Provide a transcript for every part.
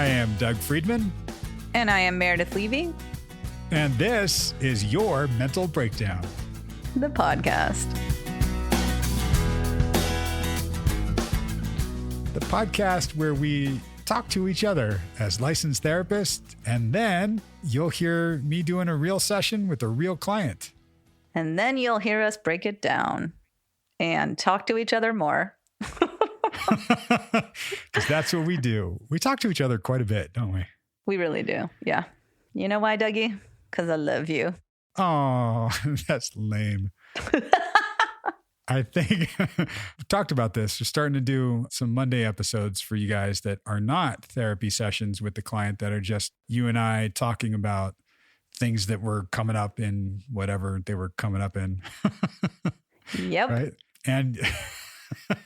I am Doug Friedman. And I am Meredith Levy. And this is your Mental Breakdown, the podcast. The podcast where we talk to each other as licensed therapists, and then you'll hear me doing a real session with a real client. And then you'll hear us break it down and talk to each other more. Because that's what we do. We talk to each other quite a bit, don't we? We really do. Yeah. You know why, Dougie? Because I love you. Oh, that's lame. I think we talked about this. We're starting to do some Monday episodes for you guys that are not therapy sessions with the client, that are just you and I talking about things that were coming up in whatever they were coming up in. Yep. Right. And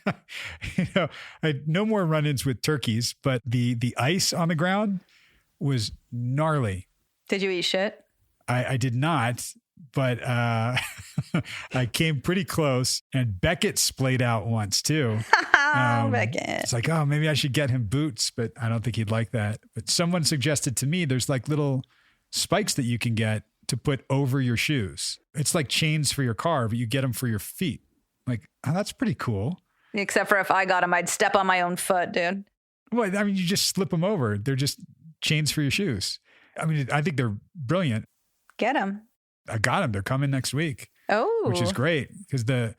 I had no more run-ins with turkeys, but the ice on the ground was gnarly. Did you eat shit? I did not, but I came pretty close, and Beckett splayed out once too. Beckett. It's like, oh, maybe I should get him boots, but I don't think he'd like that. But someone suggested to me, there's like little spikes that you can get to put over your shoes. It's like chains for your car, but you get them for your feet. Like, oh, that's pretty cool. Except for if I got them, I'd step on my own foot, dude. Well, I mean, you just slip them over. They're just chains for your shoes. I mean, I think they're brilliant. Get them. I got them. They're coming next week. Oh, which is great, because the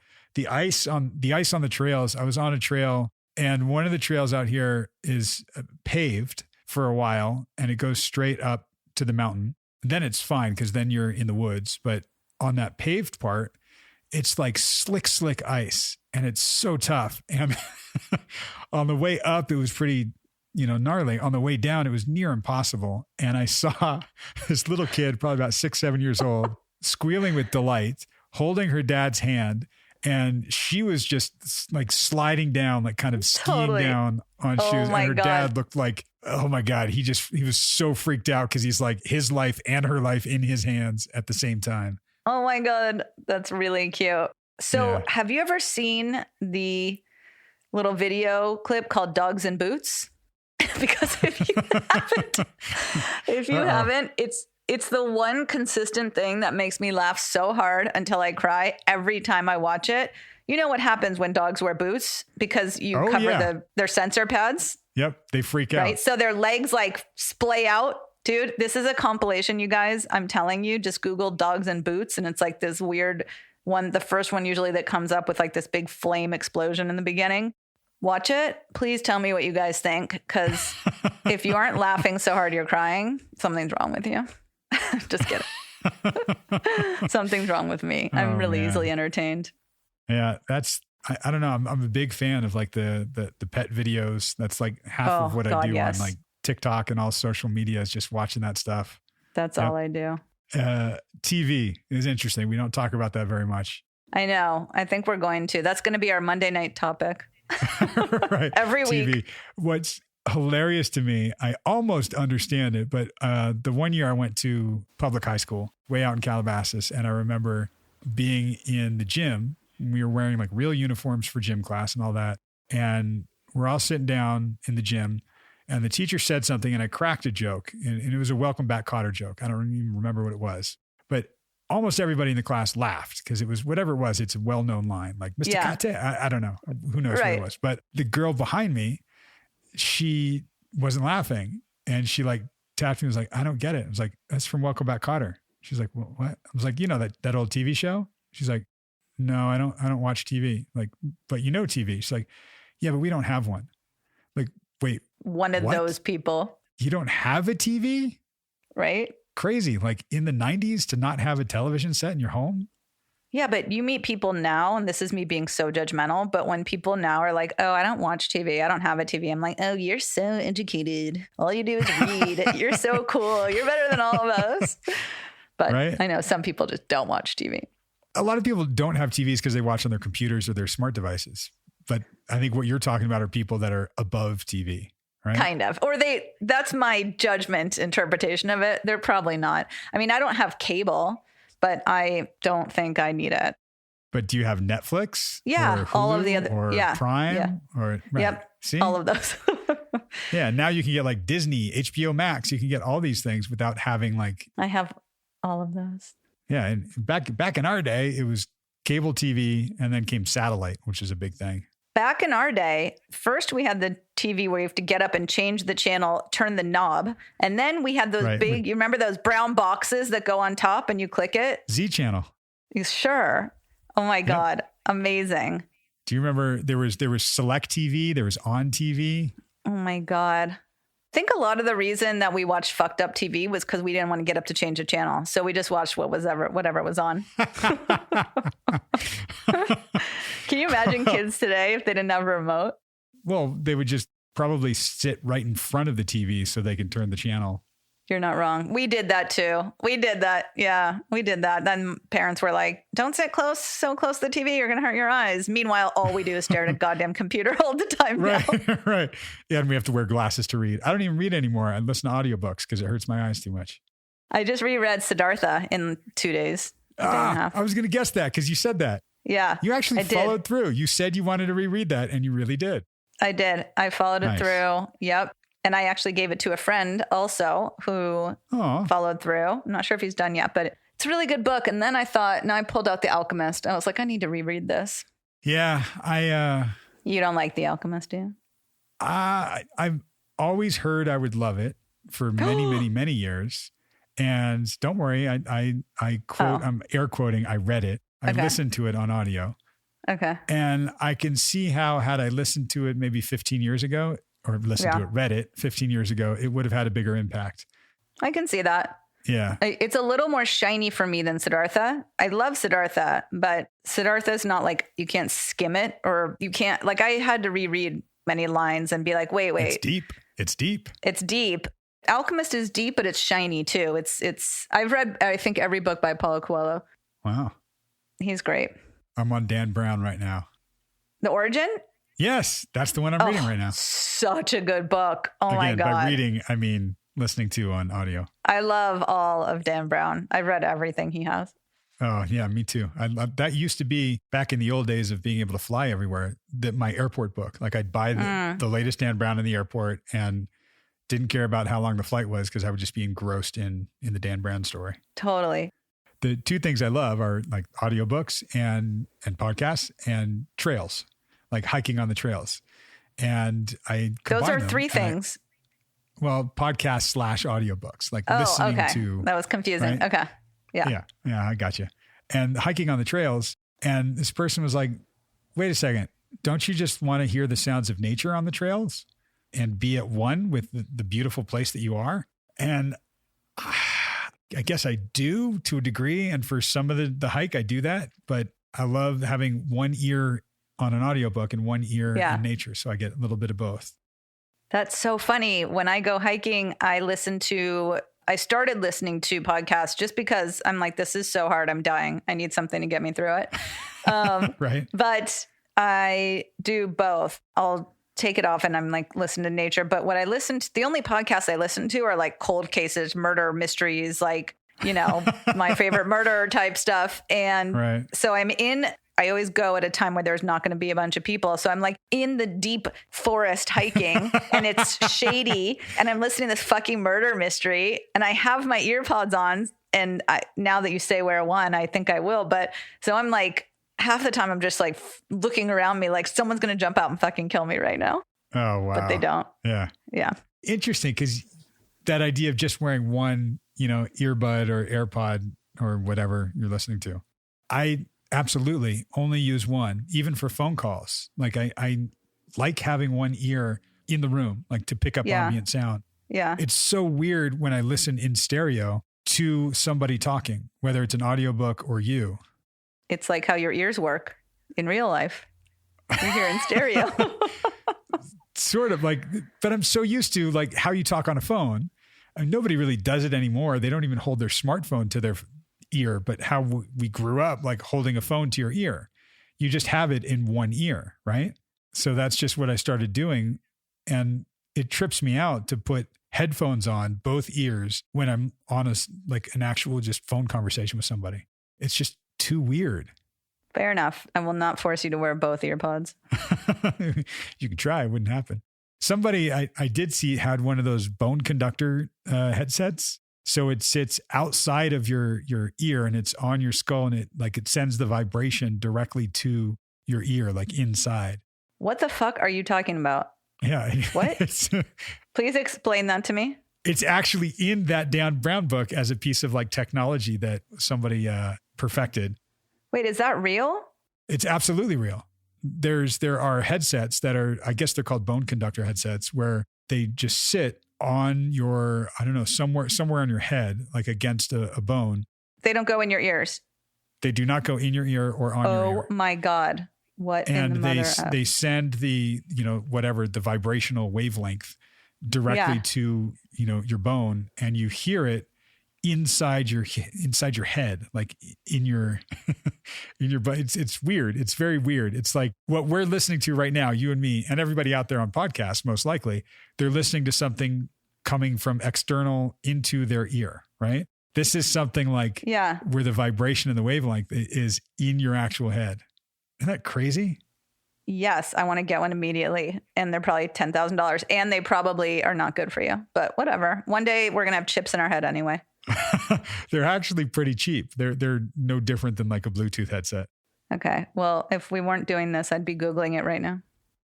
ice on the trails. I was on a trail, and one of the trails out here is paved for a while, and it goes straight up to the mountain. Then it's fine because then you're in the woods. But on that paved part, it's like slick ice, and it's so tough. And on the way up, it was pretty, gnarly. On the way down, it was near impossible. And I saw this little kid, probably about 6-7 years old, squealing with delight, holding her dad's hand. And she was just like sliding down, like kind of skiing down on shoes. And her dad looked like, oh my God, he was so freaked out because he's like his life and her life in his hands at the same time. Oh my God, that's really cute. So Have you ever seen the little video clip called Dogs in Boots? Because if you haven't, it's the one consistent thing that makes me laugh so hard until I cry every time I watch it. You know what happens when dogs wear boots? Because you cover their sensor pads. Yep, they freak out. Right, so their legs like splay out. Dude, this is a compilation, you guys. I'm telling you, just Google dogs and boots, and it's like this weird one. The first one usually that comes up with like this big flame explosion in the beginning. Watch it. Please tell me what you guys think, because if you aren't laughing so hard you're crying, something's wrong with you. Just kidding. Something's wrong with me. I'm really easily entertained. Yeah, I don't know. I'm a big fan of like the pet videos. That's like half of what I do on like TikTok and all social media, is just watching that stuff. That's all I do. TV is interesting. We don't talk about that very much. I know. I think we're going to. That's going to be our Monday night topic. Right. Every week. TV. What's hilarious to me, I almost understand it, but the one year I went to public high school way out in Calabasas, and I remember being in the gym. We were wearing like real uniforms for gym class and all that. And we're all sitting down in the gym, and the teacher said something, and I cracked a joke, and it was a welcome back Kotter joke. I don't even remember what it was, but almost everybody in the class laughed because it was whatever it was. It's a well-known line, like Mr. Kate. I don't know. Who knows what it was, but the girl behind me, she wasn't laughing, and she like tapped me and was like, I don't get it. I was like, that's from Welcome Back Kotter. She's like, well, what? I was like, that old TV show? She's like, no, I don't watch TV. Like, but TV. She's like, yeah, but we don't have one. Like, wait, one of those people. You don't have a TV? Right? Crazy. Like in the 90s to not have a television set in your home? Yeah, but you meet people now, and this is me being so judgmental, but when people now are like, oh, I don't watch TV, I don't have a TV, I'm like, oh, you're so educated. All you do is read. You're so cool. You're better than all of us. But right? I know some people just don't watch TV. A lot of people don't have TVs because they watch on their computers or their smart devices. But I think what you're talking about are people that are above TV, right? Kind of. Or that's my judgment interpretation of it. They're probably not. I mean, I don't have cable, but I don't think I need it. But do you have Netflix? Yeah, or Hulu, all of the other, or Prime, or right. Yep, See? all of those. Yeah, now you can get like Disney, HBO Max. You can get all these things without having like. I have all of those. Yeah, and back in our day, it was cable TV, and then came satellite, which is a big thing. Back in our day, first we had the TV where you have to get up and change the channel, turn the knob. And then we had those big, you remember those brown boxes that go on top and you click it? Z channel. Sure. Oh my God. Amazing. Do you remember there was Select TV, there was On TV? Oh my God. I think a lot of the reason that we watched fucked up TV was because we didn't want to get up to change the channel. So we just watched whatever was on. Can you imagine kids today if they didn't have a remote? Well, they would just probably sit right in front of the TV so they could turn the channel. You're not wrong. We did that too. We did that. Yeah, we did that. Then parents were like, don't sit so close to the TV. You're going to hurt your eyes. Meanwhile, all we do is stare at a goddamn computer all the time right, now. Right. Yeah, and we have to wear glasses to read. I don't even read anymore. I listen to audiobooks because it hurts my eyes too much. I just reread Siddhartha in 2 days. A day and a half. I was going to guess that because you said that. Yeah. You actually followed through. You said you wanted to reread that, and you really did. I did. I followed it through. Yep. And I actually gave it to a friend also who followed through. I'm not sure if he's done yet, but it's a really good book. And then I thought, I pulled out The Alchemist. I was like, I need to reread this. Yeah. You don't like The Alchemist, do you? I've always heard I would love it for many, many, many years. And don't worry, I quote, I'm air quoting, I read it. I listened to it on audio. Okay. And I can see how, had I listened to it maybe 15 years ago, or read it 15 years ago, it would have had a bigger impact. I can see that. Yeah. It's a little more shiny for me than Siddhartha. I love Siddhartha, but Siddhartha is not like, you can't skim it, or you can't, like, I had to reread many lines and be like, wait. It's deep. It's deep. Alchemist is deep, but it's shiny too. I've read, I think, every book by Paulo Coelho. Wow. He's great. I'm on Dan Brown right now. The Origin? Yes, that's the one I'm reading right now. Such a good book. My God. By reading, I mean listening to on audio. I love all of Dan Brown. I've read everything he has. Oh, yeah, me too. That used to be back in the old days of being able to fly everywhere, my airport book. Like I'd buy the latest Dan Brown in the airport and didn't care about how long the flight was because I would just be engrossed in the Dan Brown story. Totally. The two things I love are like audiobooks and podcasts and trails, like hiking on the trails. And those are three things. Podcasts / audiobooks, like listening to. That was confusing. Right? Okay. Yeah. Yeah. I got you. And hiking on the trails. And this person was like, wait a second. Don't you just want to hear the sounds of nature on the trails and be at one with the beautiful place that you are? And I guess I do to a degree. And for some of the hike, I do that. But I love having one ear on an audiobook and one ear in nature. So I get a little bit of both. That's so funny. When I go hiking, I started listening to podcasts just because I'm like, this is so hard. I'm dying. I need something to get me through it. Right. But I do both. I'll take it off and I'm like, listen to nature. But what the only podcasts I listen to are like cold cases, murder mysteries, like, my favorite murder type stuff. And so I always go at a time where there's not going to be a bunch of people. So I'm like in the deep forest hiking and it's shady and I'm listening to this fucking murder mystery and I have my ear pods on. And now that you say wear one, I think I will. But so I'm like, half the time I'm just like looking around me like someone's going to jump out and fucking kill me right now. Oh, wow. But they don't. Yeah. Yeah. Interesting. Because that idea of just wearing one, earbud or AirPod or whatever you're listening to, I absolutely only use one, even for phone calls. Like I like having one ear in the room, like to pick up ambient sound. Yeah. It's so weird when I listen in stereo to somebody talking, whether it's an audiobook or you. It's like how your ears work in real life. You hear in stereo. Sort of like, but I'm so used to like how you talk on a phone. I mean, nobody really does it anymore. They don't even hold their smartphone to their ear, but how we grew up like holding a phone to your ear. You just have it in one ear, right? So that's just what I started doing. And it trips me out to put headphones on both ears when I'm on an actual just phone conversation with somebody. It's just too weird. Fair enough. I will not force you to wear both earpods. You could try. It wouldn't happen. Somebody I did see had one of those bone conductor headsets. So it sits outside of your ear and it's on your skull, and it sends the vibration directly to your ear, like inside. What the fuck are you talking about? Yeah. What? Please explain that to me. It's actually in that Dan Brown book as a piece of like technology that somebody perfected. Wait, is that real? It's absolutely real. There are headsets that are, I guess they're called bone conductor headsets, where they just sit on your, I don't know, somewhere on your head, like against a bone. They don't go in your ears. They do not go in your ear or on your ear. Oh my God. What in the mother of? They send the, whatever, the vibrational wavelength directly to, your bone, and you hear it inside your head, like in your butt. It's weird. It's very weird. It's like what we're listening to right now, you and me and everybody out there on podcasts, most likely, they're listening to something coming from external into their ear, right? This is something like where the vibration and the wavelength is in your actual head. Isn't that crazy? Yes, I want to get one immediately. And they're probably $10,000, and they probably are not good for you, but whatever. One day we're going to have chips in our head anyway. They're actually pretty cheap. They're no different than like a Bluetooth headset. Okay. Well, if we weren't doing this, I'd be Googling it right now.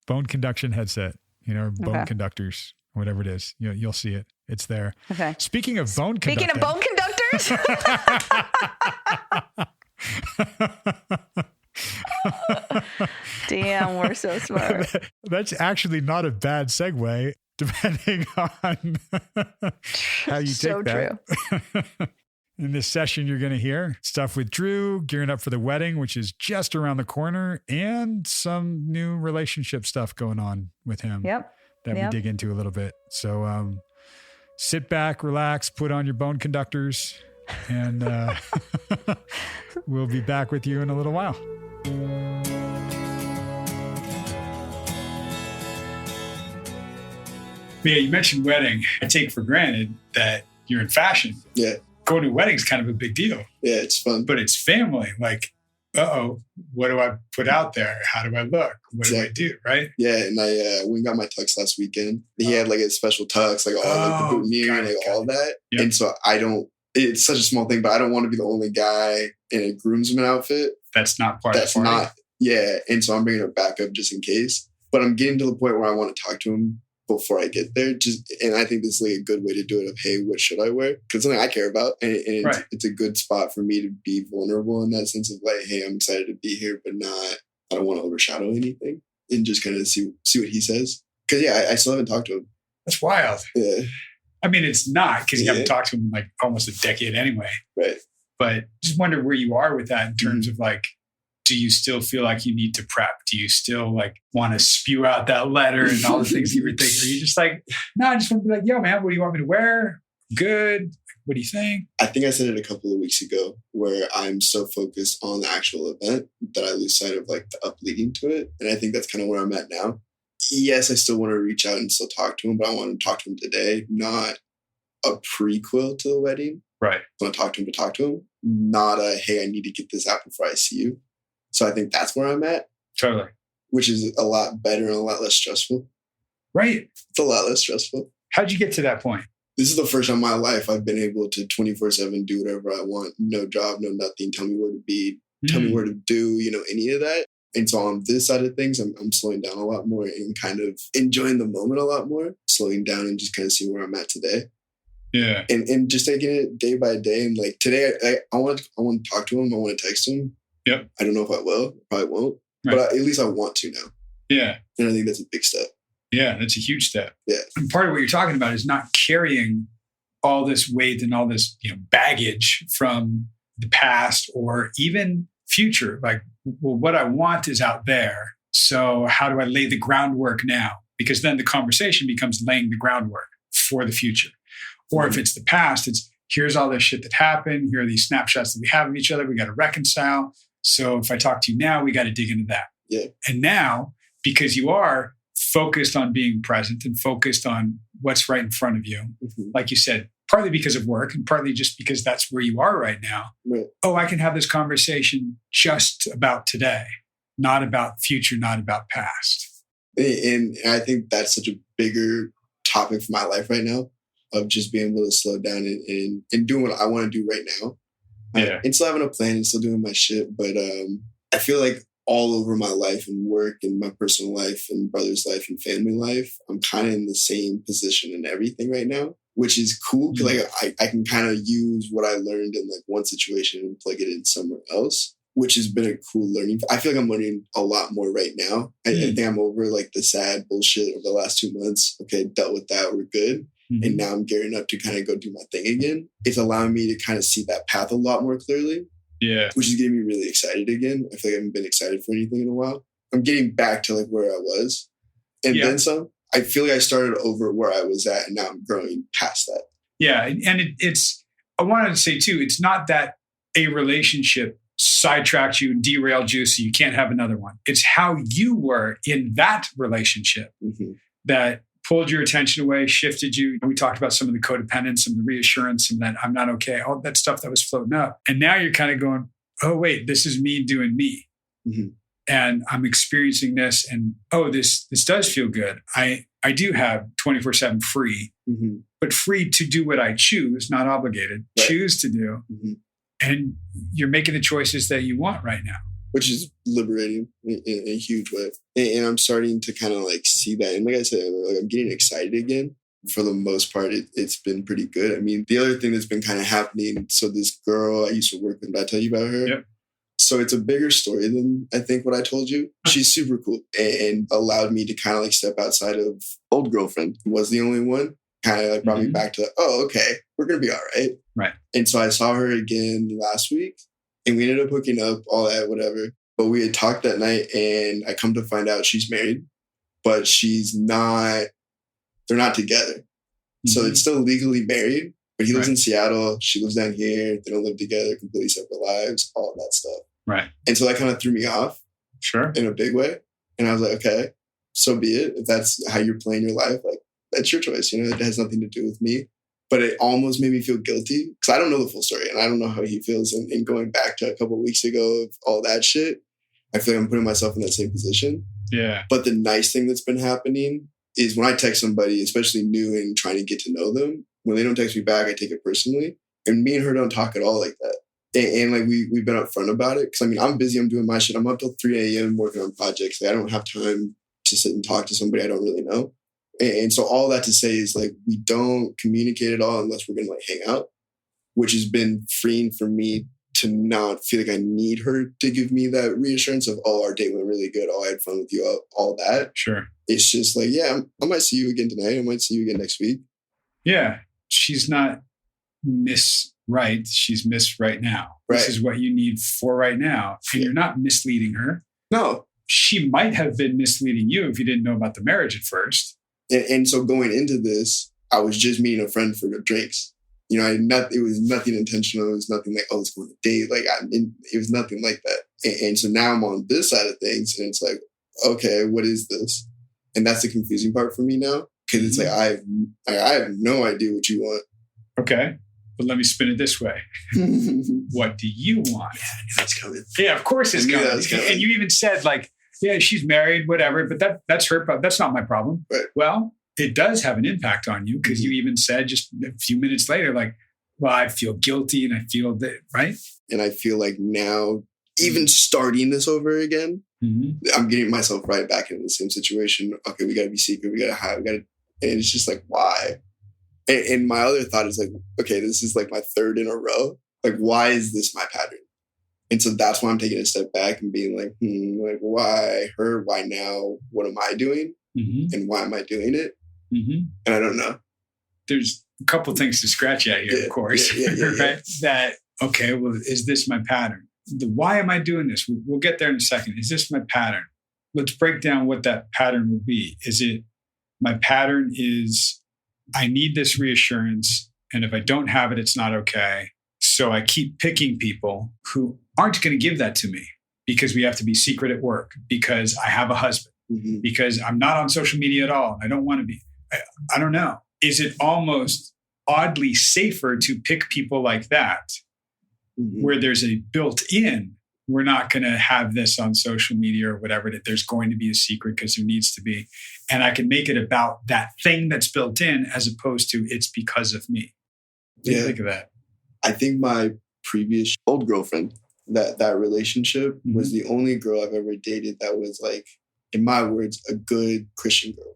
Bone conduction headset, bone conductors, whatever it is. You'll see it. It's there. Okay. Speaking of bone conductors. Damn, we're so smart. That's actually not a bad segue, depending on how you take that. True. In this session, you're going to hear stuff with Drew, gearing up for the wedding, which is just around the corner, and some new relationship stuff going on with him that we dig into a little bit. So sit back, relax, put on your bone conductors, and we'll be back with you in a little while. Yeah, you mentioned wedding. I take for granted that you're in fashion. Yeah. Going to a wedding is kind of a big deal. Yeah, it's fun. But it's family. Like, what do I put out there? How do I look? What do I do? Right? Yeah, and I we got my tux last weekend. He had like a special tux, like all like the boutonniere and like all that. Yep. And so it's such a small thing, but I don't want to be the only guy in a groomsman outfit. That's not part of the party. Yeah. And so I'm bringing a backup just in case. But I'm getting to the point where I want to talk to him before I get there. And I think this is like a good way to do it of, hey, what should I wear? Because something I care about. And it's a good spot for me to be vulnerable in that sense of like, hey, I'm excited to be here, but I don't want to overshadow anything, and just kind of see what he says. Because I still haven't talked to him. That's wild. Yeah. I mean, it's not, because you haven't talked to him in like almost a decade anyway. Right. But just wonder where you are with that in terms of like, do you still feel like you need to prep? Do you still like want to spew out that letter and all the things you were thinking? Are you just like, no, I just want to be like, yo, man, what do you want me to wear? Good. What do you think? I think I said it a couple of weeks ago, where I'm so focused on the actual event that I lose sight of like the up leading to it. And I think that's kind of where I'm at now. Yes, I still want to reach out and still talk to him, but I want to talk to him today, not a prequel to the wedding. Right. I want to talk to him, not a, hey, I need to get this out before I see you. So I think that's where I'm at. Totally. Which is a lot better and a lot less stressful. Right. It's a lot less stressful. How'd you get to that point? This is the first time in my life I've been able to 24/7 do whatever I want. No job, no nothing. Tell me where to be. Tell me where to do, any of that. And so on this side of things, I'm slowing down a lot more and kind of enjoying the moment a lot more. Slowing down and just kind of seeing where I'm at today. Yeah. And just taking it day by day. And like today, I want to talk to him. I want to text him. Yep. I don't know if I will. Probably won't. Right. But at least I want to now. Yeah. And I think that's a big step. Yeah, that's a huge step. Yeah. And part of what you're talking about is not carrying all this weight and all this baggage from the past or even future. Like, well, what I want is out there. So how do I lay the groundwork now? Because then the conversation becomes laying the groundwork for the future. Or if it's the past, it's here's all this shit that happened. Here are these snapshots that we have of each other. We got to reconcile. So if I talk to you now, we got to dig into that. Yeah. And now, because you are focused on being present and focused on what's right in front of you, like you said, partly because of work and partly just because that's where you are right now. Right. Oh, I can have this conversation just about today, not about future, not about past. And I think that's such a bigger topic for my life right now, of just being able to slow down and doing what I want to do right now. Yeah. And still having a plan and still doing my shit. But I feel like all over my life and work and my personal life and brother's life and family life, I'm kind of in the same position in everything right now, which is cool because I can kind of use what I learned in like one situation and plug it in somewhere else, which has been a cool learning. I feel like I'm learning a lot more right now. I think I'm over like the sad bullshit of the last 2 months. Okay, dealt with that. We're good. And now I'm gearing up to kind of go do my thing again. It's allowing me to kind of see that path a lot more clearly. Yeah. Which is getting me really excited again. I feel like I haven't been excited for anything in a while. I'm getting back to like where I was. And then some. I feel like I started over where I was at and now I'm growing past that. Yeah. And it's, I wanted to say too, it's not that a relationship sidetracked you and derailed you so you can't have another one. It's how you were in that relationship that pulled your attention away, shifted you. We talked about some of the codependence, some of the reassurance, and that I'm not okay, all that stuff that was floating up. And now you're kind of going, oh, wait, this is me doing me. And I'm experiencing this. And, oh, this does feel good. I do have 24/7 free, but free to do what I choose, not obligated, choose to do. And you're making the choices that you want right now. Which is liberating in a huge way. And I'm starting to kind of like see that. And like I said, like I'm getting excited again. For the most part, it's been pretty good. I mean, the other thing that's been kind of happening, so this girl I used to work with, did I tell you about her? Yep. So it's a bigger story than I think what I told you. She's super cool and allowed me to kind of like step outside of old girlfriend, who was the only one. Kind of like brought me back to, oh, okay, we're going to be all right. Right. And so I saw her again last week. And we ended up hooking up, all that, whatever. But we had talked that night and I come to find out she's married, but they're not together. So it's still legally married, but he lives in Seattle. She lives down here. They don't live together, completely separate lives, all of that stuff. Right. And so that kind of threw me off. Sure. In a big way. And I was like, okay, so be it. If that's how you're playing your life, like that's your choice. You know, it has nothing to do with me. But it almost made me feel guilty because I don't know the full story and I don't know how he feels. And going back to a couple of weeks ago of all that shit, I feel like I'm putting myself in that same position. Yeah. But the nice thing that's been happening is when I text somebody, especially new and trying to get to know them, when they don't text me back, I take it personally. And me and her don't talk at all like that. And like we've been upfront about it. Because I mean, I'm busy. I'm doing my shit. I'm up till 3 a.m. working on projects. Like, I don't have time to sit and talk to somebody I don't really know. And so all that to say is like, we don't communicate at all unless we're going to like hang out, which has been freeing for me to not feel like I need her to give me that reassurance of, oh, our date went really good. Oh, I had fun with you. All that. Sure. It's just like, yeah, I might see you again tonight. I might see you again next week. Yeah. She's not Miss Right. She's Miss Right Now. Right. This is what you need for right now. And you're not misleading her. No. She might have been misleading you if you didn't know about the marriage at first. And so going into this, I was just meeting a friend for the drinks. You know, it was nothing intentional. It was nothing like, oh, let's go on a date. Like, it was nothing like that. And so now I'm on this side of things, and it's like, okay, what is this? And that's the confusing part for me now, because it's like I have no idea what you want. Okay, but let me spin it this way. What do you want? Yeah, that's coming. Yeah, of course it's coming. And you even said like, yeah, she's married, whatever, but that's her problem. That's not my problem. Right. Well, it does have an impact on you because you even said just a few minutes later, like, well, I feel guilty and I feel that, right? And I feel like now, even starting this over again, I'm getting myself right back into the same situation. Okay, we got to be secret. We got to hide. And it's just like, why? And my other thought is like, okay, this is like my third in a row. Like, why is this my pattern? And so that's why I'm taking a step back and being like, like, why her? Why now? What am I doing? And why am I doing it? And I don't know. There's a couple things to scratch at here, of course. Right? That, okay, well, is this my pattern? Why am I doing this? We'll get there in a second. Is this my pattern? Let's break down what that pattern would be. Is it my pattern is I need this reassurance, and if I don't have it, it's not okay. So I keep picking people who aren't going to give that to me because we have to be secret at work, because I have a husband, because I'm not on social media at all. I don't want to be. I don't know. Is it almost oddly safer to pick people like that, where there's a built-in, we're not going to have this on social media or whatever, that there's going to be a secret because there needs to be. And I can make it about that thing that's built in as opposed to it's because of me. What do you think of that? I think my previous old girlfriend, that relationship was the only girl I've ever dated that was like, in my words, a good Christian girl.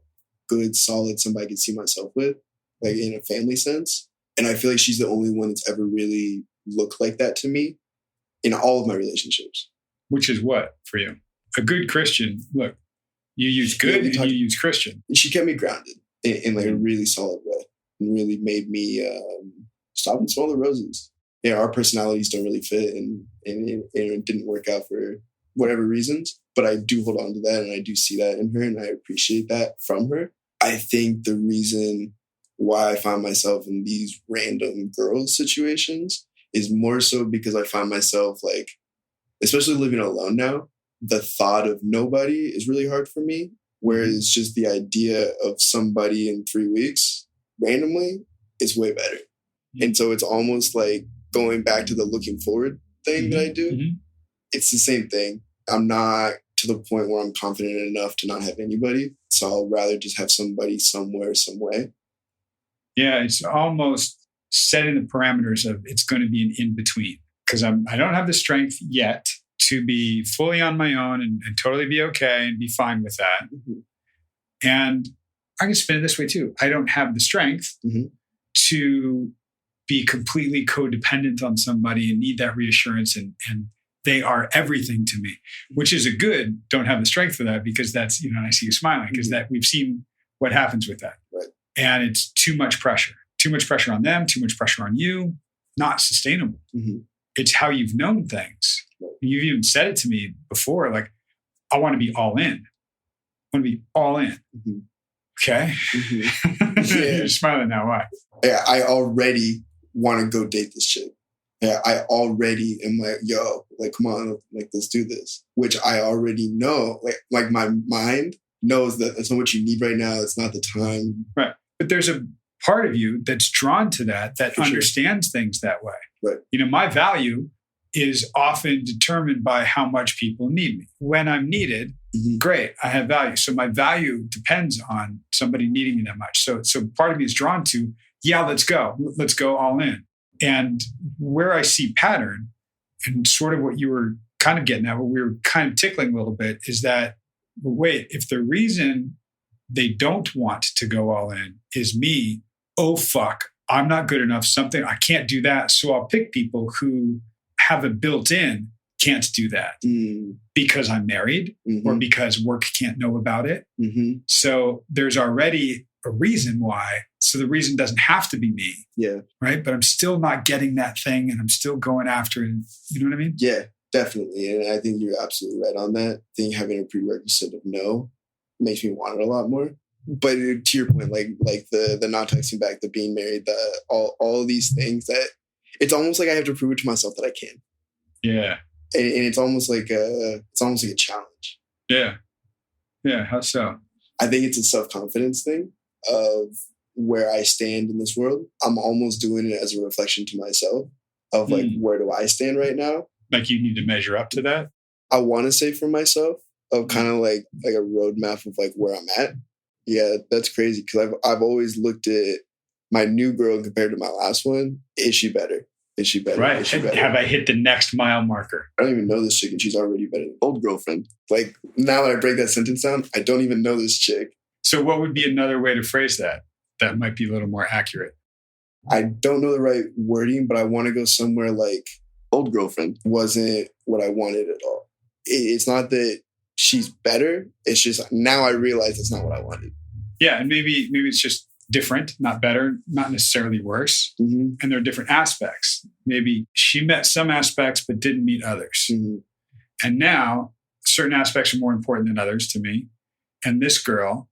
Good, solid, somebody I could see myself with, like in a family sense. And I feel like she's the only one that's ever really looked like that to me in all of my relationships. Which is what for you? A good Christian. Look, you use good and you use Christian. And she kept me grounded in like a really solid way and really made me stop and smell the roses. Yeah, our personalities don't really fit and it didn't work out for whatever reasons. But I do hold on to that and I do see that in her and I appreciate that from her. I think the reason why I find myself in these random girl situations is more so because I find myself like, especially living alone now, the thought of nobody is really hard for me. Whereas just the idea of somebody in 3 weeks randomly is way better. And so it's almost like going back to the looking forward thing that I do. It's the same thing. I'm not to the point where I'm confident enough to not have anybody. So I'll rather just have somebody somewhere, some way. Yeah, it's almost setting the parameters of it's going to be an in-between. Because I don't have the strength yet to be fully on my own and totally be okay and be fine with that. And I can spin it this way too. I don't have the strength to be completely codependent on somebody and need that reassurance and they are everything to me, which is a good, don't have the strength for that because that's, I see you smiling because that we've seen what happens with that. Right. And it's too much pressure on them, too much pressure on you, not sustainable. It's how you've known things. Right. You've even said it to me before, like, I want to be all in. I want to be all in. Okay. You're smiling now. Why? Yeah, I already want to go date this chick. Yeah, I already am like, yo, like, come on, like, let's do this. Which I already know, like my mind knows that that's not what you need right now. It's not the time. Right. But there's a part of you that's drawn to that understands things that way. Right. My value is often determined by how much people need me. When I'm needed, great, I have value. So my value depends on somebody needing me that much. So part of me is drawn to, yeah, let's go all in. And where I see pattern and sort of what you were kind of getting at, what we were kind of tickling a little bit is that, wait, if the reason they don't want to go all in is me, oh, fuck, I'm not good enough, I can't do that. So I'll pick people who have a built-in can't do that because I'm married or because work can't know about it. So there's already a reason why. So the reason doesn't have to be me. Yeah. Right. But I'm still not getting that thing and I'm still going after it. You know what I mean? Yeah, definitely. And I think you're absolutely right on that. I think having a prerequisite of no makes me want it a lot more. But to your point, like the not texting back, the being married, all these things that it's almost like I have to prove it to myself that I can. Yeah. And it's almost like a challenge. Yeah. Yeah. How so? I think it's a self-confidence thing of where I stand in this world. I'm almost doing it as a reflection to myself of like, where do I stand right now? Like you need to measure up to that? I want to say for myself of kind of like a roadmap of like where I'm at. Yeah, that's crazy because I've always looked at my new girl compared to my last one. Is she better? Is she better? Right. Is she better? Have I hit the next mile marker? I don't even know this chick and she's already better than old girlfriend. Like now that I break that sentence down, I don't even know this chick. So what would be another way to phrase that? That might be a little more accurate. I don't know the right wording, but I want to go somewhere like old girlfriend wasn't what I wanted at all. It's not that she's better. It's just now I realize it's not what I wanted. Yeah. And maybe it's just different, not better, not necessarily worse. And there are different aspects. Maybe she met some aspects, but didn't meet others. And now certain aspects are more important than others to me. And this girl,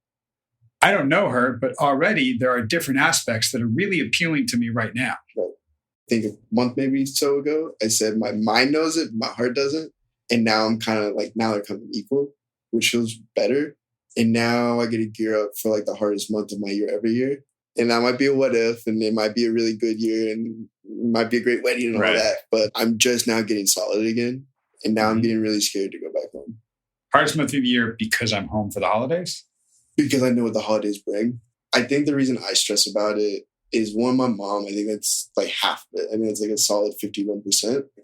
I don't know her, but already there are different aspects that are really appealing to me right now. Right. I think a month maybe so ago, I said my mind knows it, my heart doesn't. And now I'm kind of like, now they're coming equal, which feels better. And now I get to gear up for like the hardest month of my year every year. And that might be a what if, and it might be a really good year, and it might be a great wedding and all that. But I'm just now getting solid again. And now I'm getting really scared to go back home. Hardest month of the year because I'm home for the holidays? Because I know what the holidays bring. I think the reason I stress about it is one, my mom, I think that's like half of it. I mean, it's like a solid 51%.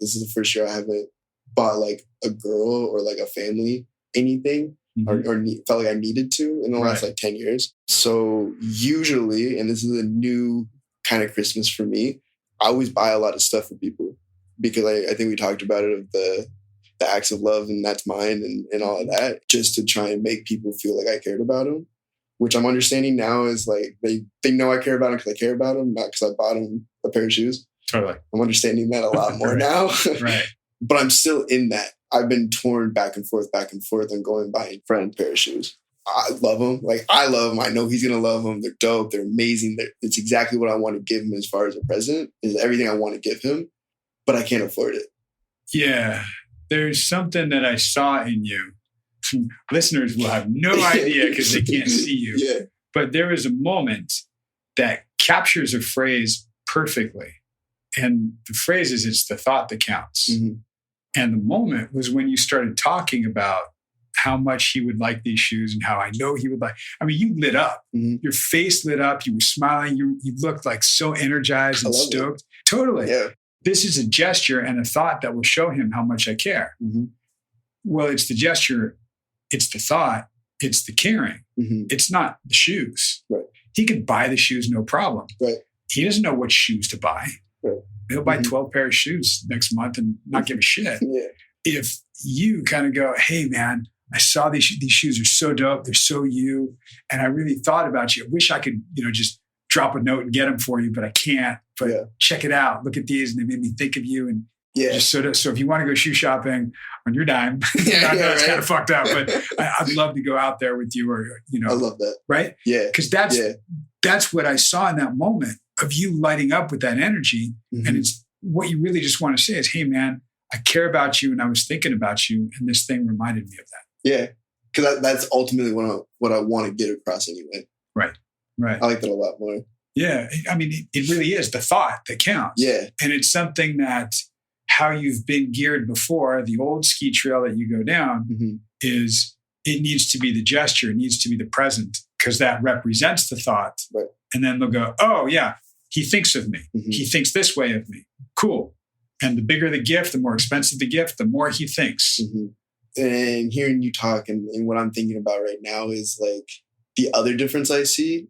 This is the first year I haven't bought like a girl or like a family anything or felt like I needed to in the last like 10 years. So usually, and this is a new kind of Christmas for me, I always buy a lot of stuff for people because I think we talked about it of the acts of love and that's mine and all of that, just to try and make people feel like I cared about them, which I'm understanding now is like they know I care about them because I care about them, not because I bought them a pair of shoes. Totally. I'm understanding that a lot more now. Right. But I'm still in that. I've been torn back and forth on going buying friend pair of shoes. I love them. Like, I love them. I know he's going to love them. They're dope. They're amazing. It's exactly what I want to give him as far as a present. Is everything I want to give him, but I can't afford it. Yeah. There's something that I saw in you. Listeners will have no idea because they can't see you. Yeah. But there is a moment that captures a phrase perfectly. And the phrase is, it's the thought that counts. Mm-hmm. And the moment was when you started talking about how much he would like these shoes and how I know he would like. I mean, you lit up. Mm-hmm. Your face lit up. You were smiling. You looked like so energized and stoked. It. Totally. Yeah. This is a gesture and a thought that will show him how much I care. Mm-hmm. Well, it's the gesture. It's the thought. It's the caring. Mm-hmm. It's not the shoes. Right. He could buy the shoes, no problem. Right. He doesn't know what shoes to buy. Right. He'll buy 12 pair of shoes next month and not give a shit. Yeah. If you kind of go, hey, man, I saw these shoes are so dope. They're so you. And I really thought about you. I wish I could, just drop a note and get them for you, but I can't. But check it out. Look at these. And they made me think of you. And just so if you want to go shoe shopping on your dime, I know it's kind of fucked up, but I'd love to go out there with you or, I love that. Right? Yeah. Because that's what I saw in that moment of you lighting up with that energy. Mm-hmm. And it's what you really just want to say is, hey, man, I care about you and I was thinking about you. And this thing reminded me of that. Yeah. Because that's ultimately what I want to get across anyway. Right. I like that a lot more. Yeah. I mean, it really is the thought that counts. Yeah. And it's something that how you've been geared before, the old ski trail that you go down is it needs to be the gesture. It needs to be the present because that represents the thought. Right. And then they'll go, oh, yeah, he thinks of me. Mm-hmm. He thinks this way of me. Cool. And the bigger the gift, the more expensive the gift, the more he thinks. Mm-hmm. And hearing you talk and what I'm thinking about right now is like the other difference I see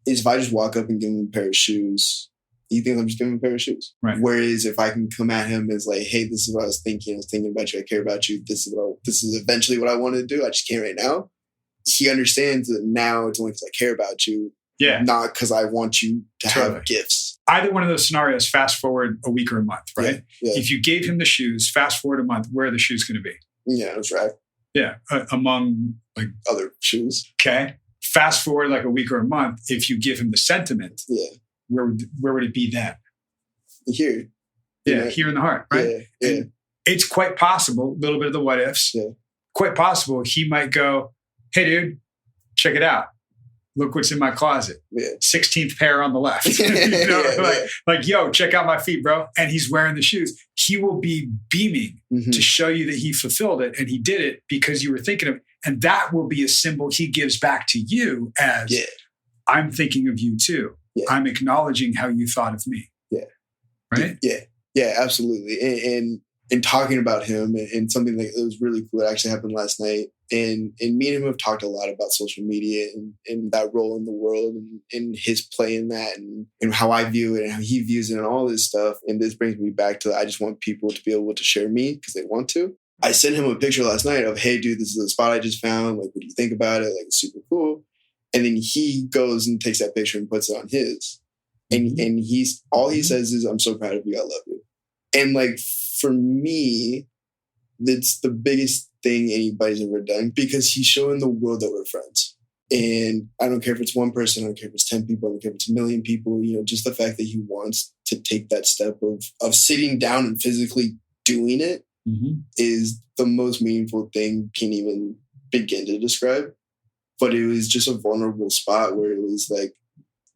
is if I just walk up and give him a pair of shoes, he thinks I'm just giving him a pair of shoes. Right. Whereas if I can come at him as like, hey, this is what I was thinking about you. I care about you. This is eventually what I want to do. I just can't right now. He understands that now it's only because I care about you. Yeah. Not because I want you to have gifts. Either one of those scenarios, fast forward a week or a month, right? Yeah. If you gave him the shoes, fast forward a month, where are the shoes going to be? Yeah, that's right. Yeah. Among like other shoes. Okay. Fast forward like a week or a month. If you give him the sentiment, where would it be then? Here. Yeah. Here in the heart, right? Yeah. And it's quite possible, a little bit of the what ifs. Yeah. Quite possible he might go, hey, dude, check it out. Look what's in my closet. Yeah. 16th pair on the left. Like, yo, check out my feet, bro. And he's wearing the shoes. He will be beaming to show you that he fulfilled it. And he did it because you were thinking of it. And that will be a symbol he gives back to you as I'm thinking of you too. Yeah. I'm acknowledging how you thought of me. Yeah. Right? Yeah. Yeah, absolutely. And talking about him and something that was really cool that actually happened last night. And me and him have talked a lot about social media and that role in the world and his play in that and how I view it and how he views it and all this stuff. And this brings me back to I just want people to be able to share me because they want to. I sent him a picture last night of, hey, dude, this is the spot I just found. Like, what do you think about it? Like, it's super cool. And then he goes and takes that picture and puts it on his. And all he says is, I'm so proud of you. I love you. And like, for me, that's the biggest thing anybody's ever done because he's showing the world that we're friends. And I don't care if it's one person, I don't care if it's 10 people, I don't care if it's a million people, just the fact that he wants to take that step of sitting down and physically doing it is the most meaningful thing can't even begin to describe. But it was just a vulnerable spot where it was like,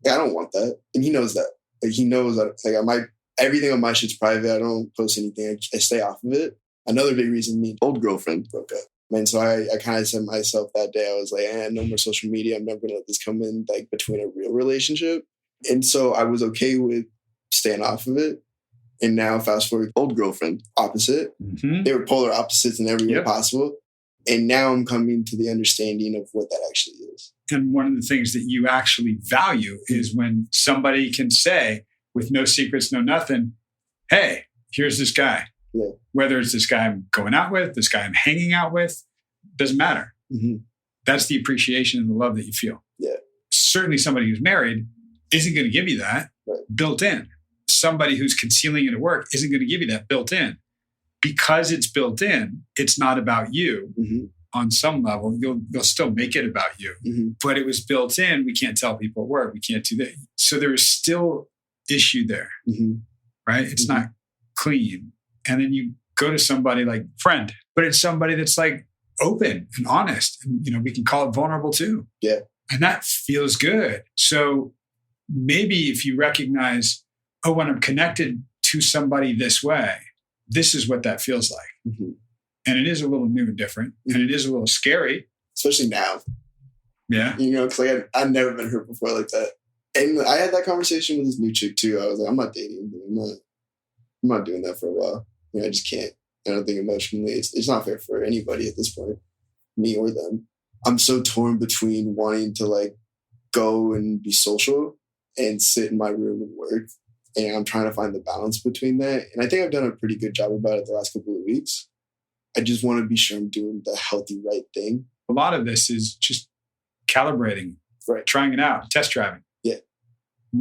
I don't want that. And he knows that. Like, he knows that, like, everything on my shit's private. I don't post anything. I stay off of it. Another big reason, me and old girlfriend broke up. And so I kind of said myself that day, I was like, no more social media. I'm never going to let this come in, like, between a real relationship. And so I was okay with staying off of it. And now fast forward, old girlfriend, opposite. Mm-hmm. They were polar opposites in every way possible. And now I'm coming to the understanding of what that actually is. And one of the things that you actually value is when somebody can say, with no secrets, no nothing, hey, here's this guy. Yeah. Whether it's this guy I'm going out with, this guy I'm hanging out with, doesn't matter. Mm-hmm. That's the appreciation and the love that you feel. Yeah. Certainly somebody who's married isn't going to give you that built in. Somebody who's concealing it at work isn't going to give you that built in. Because it's built in, it's not about you. Mm-hmm. On some level, they'll still make it about you. Mm-hmm. But it was built in. We can't tell people at work. We can't do that. So there is still issue there, right? It's not clean. And then you go to somebody like friend, but it's somebody that's like open and honest. And, we can call it vulnerable too. Yeah. And that feels good. So maybe if you recognize, when I'm connected to somebody this way, this is what that feels like. Mm-hmm. And it is a little new and different. Mm-hmm. And it is a little scary. Especially now. Yeah. Because like I've never been hurt before like that. And I had that conversation with this new chick too. I was like, I'm not dating. I'm not doing that for a while. I just can't. I don't think emotionally it's not fair for anybody at this point, me or them. I'm so torn between wanting to like go and be social and sit in my room and work. And I'm trying to find the balance between that. And I think I've done a pretty good job about it the last couple of weeks. I just want to be sure I'm doing the healthy, right thing. A lot of this is just calibrating, trying it out, test driving. Yeah.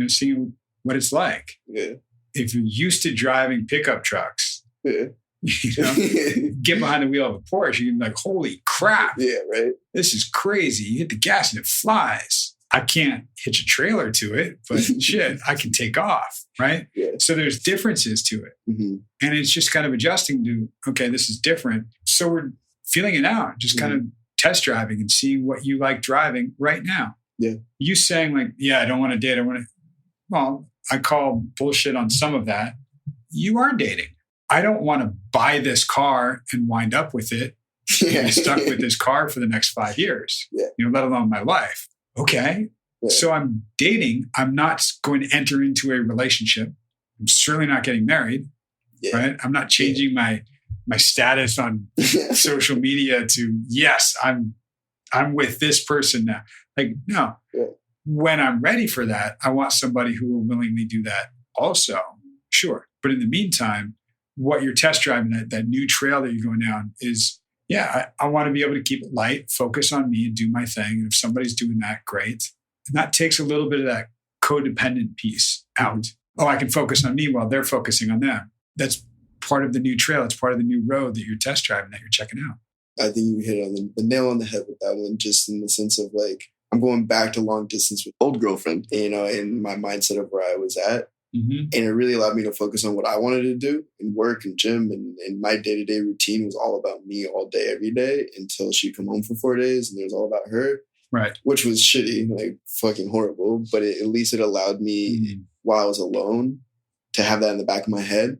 Seeing what it's like. Yeah. If you're used to driving pickup trucks, get behind the wheel of a Porsche, you're like, holy crap. Yeah, right. This is crazy. You hit the gas and it flies. I can't hitch a trailer to it, but shit, I can take off, right? Yeah. So there's differences to it. Mm-hmm. And it's just kind of adjusting to, okay, this is different. So we're feeling it out, just kind of test driving and seeing what you like driving right now. Yeah. You saying like, I don't want to date. Well, I call bullshit on some of that. You are dating. I don't want to buy this car and wind up with it and be stuck with this car for the next 5 years, let alone my life. Okay. Yeah. So I'm dating. I'm not going to enter into a relationship. I'm certainly not getting married, right? I'm not changing my status on social media to, yes, I'm with this person now. Like, no. Yeah. When I'm ready for that, I want somebody who will willingly do that also. Sure. But in the meantime, what you're test driving, that new trail that you're going down is, I want to be able to keep it light, focus on me and do my thing. And if somebody's doing that, great. And that takes a little bit of that codependent piece out. Oh, I can focus on me while they're focusing on them. That's part of the new trail. It's part of the new road that you're test driving, that you're checking out. I think you hit on the nail on the head with that one, just in the sense of like, I'm going back to long distance with old girlfriend, in my mindset of where I was at. Mm-hmm. And it really allowed me to focus on what I wanted to do and work and gym. And my day-to-day routine was all about me all day, every day, until she'd come home for 4 days and it was all about her. Right. Which was shitty, like fucking horrible. But at least it allowed me, while I was alone, to have that in the back of my head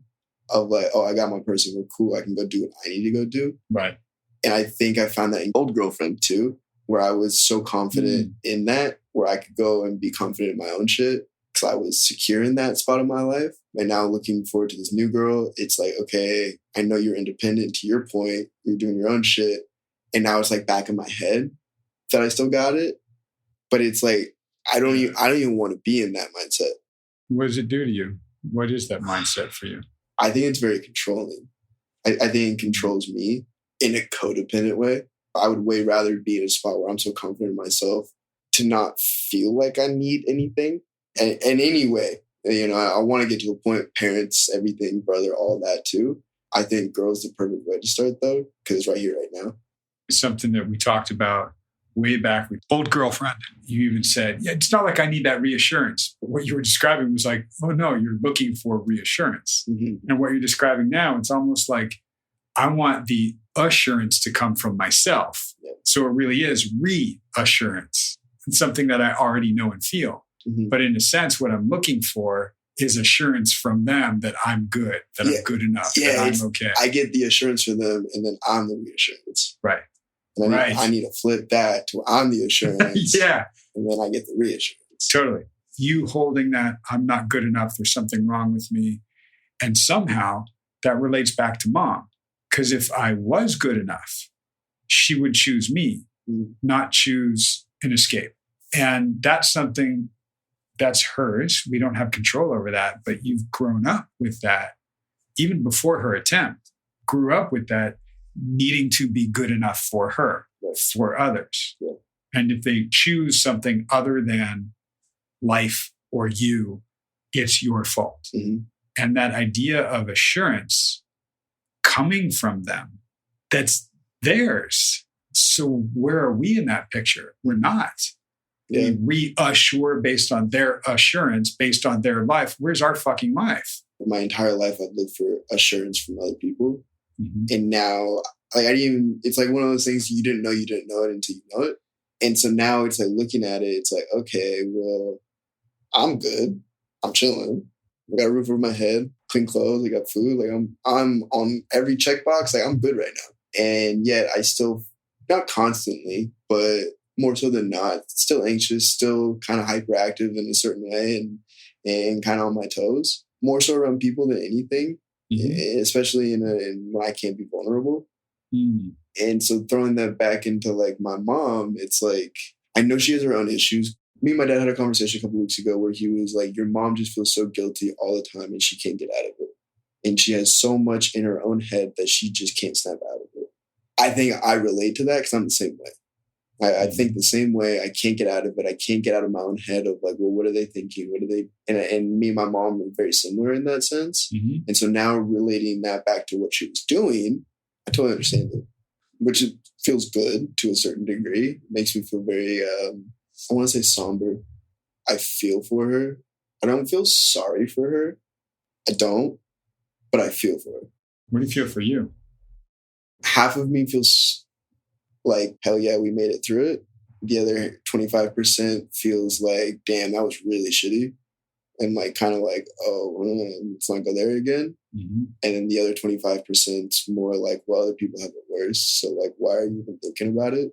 of like, I got my person. We're cool. I can go do what I need to go do. Right. And I think I found that in old girlfriend too, where I was so confident in that, where I could go and be confident in my own shit. I was secure in that spot of my life. And now looking forward to this new girl, it's like, okay, I know you're independent. To your point, you're doing your own shit. And now it's like back in my head that I still got it. But it's like, I don't even want to be in that mindset. What does it do to you? What is that mindset for you? I think it's very controlling. I think it controls me in a codependent way. I would way rather be in a spot where I'm so confident in myself to not feel like I need anything. And anyway, I want to get to a point, parents, everything, brother, all that too. I think girl's the perfect way to start though, because it's right here, right now. It's something that we talked about way back with old girlfriend. You even said, it's not like I need that reassurance. But what you were describing was like, oh no, you're looking for reassurance. Mm-hmm. And what you're describing now, it's almost like I want the assurance to come from myself. Yeah. So it really is reassurance. It's something that I already know and feel. But in a sense, what I'm looking for is assurance from them that I'm good, that I'm good enough, that I'm okay. I get the assurance from them, and then I'm the reassurance. Right. And I need to flip that to I'm the assurance. And then I get the reassurance. Totally. You holding that I'm not good enough, there's something wrong with me. And somehow that relates back to mom. Because if I was good enough, she would choose me, not choose an escape. And that's something that's hers. We don't have control over that, but you've grown up with that even before her attempt, grew up with that needing to be good enough for her, for others. Yeah. And if they choose something other than life or you, it's your fault. And that idea of assurance coming from them, that's theirs. So where are we in that picture? We're not. Yeah. We reassure based on their assurance, based on their life. Where's our fucking life? My entire life, I've looked for assurance from other people. And now, like, it's like one of those things you didn't know it until you know it. And so now it's like looking at it, it's like, okay, well, I'm good. I'm chilling. I got a roof over my head, clean clothes, I got food. Like I'm on every checkbox. Like I'm good right now. And yet I still, not constantly, but more so than not, still anxious, still kind of hyperactive in a certain way and kind of on my toes, more so around people than anything, especially when I can't be vulnerable. And so throwing that back into like my mom, it's like, I know she has her own issues. Me and my dad had a conversation a couple weeks ago where he was like, your mom just feels so guilty all the time and she can't get out of it. And she has so much in her own head that she just can't snap out of it. I think I relate to that because I'm the same way. I think the same way. I can't get out of it. I can't get out of my own head of like, well, what are they thinking? What are they? And me and my mom are very similar in that sense. And so now relating that back to what she was doing, I totally understand it, which it feels good to a certain degree. It makes me feel very, I want to say somber. I feel for her. I don't feel sorry for her. I don't, but I feel for her. What do you feel for you? Half of me feels like, hell yeah, we made it through it. The other 25% feels like, damn, that was really shitty. And like, kind of like, oh, let's not go there again. And then the other 25% is more like, well, other people have it worse. So like, why are you even thinking about it?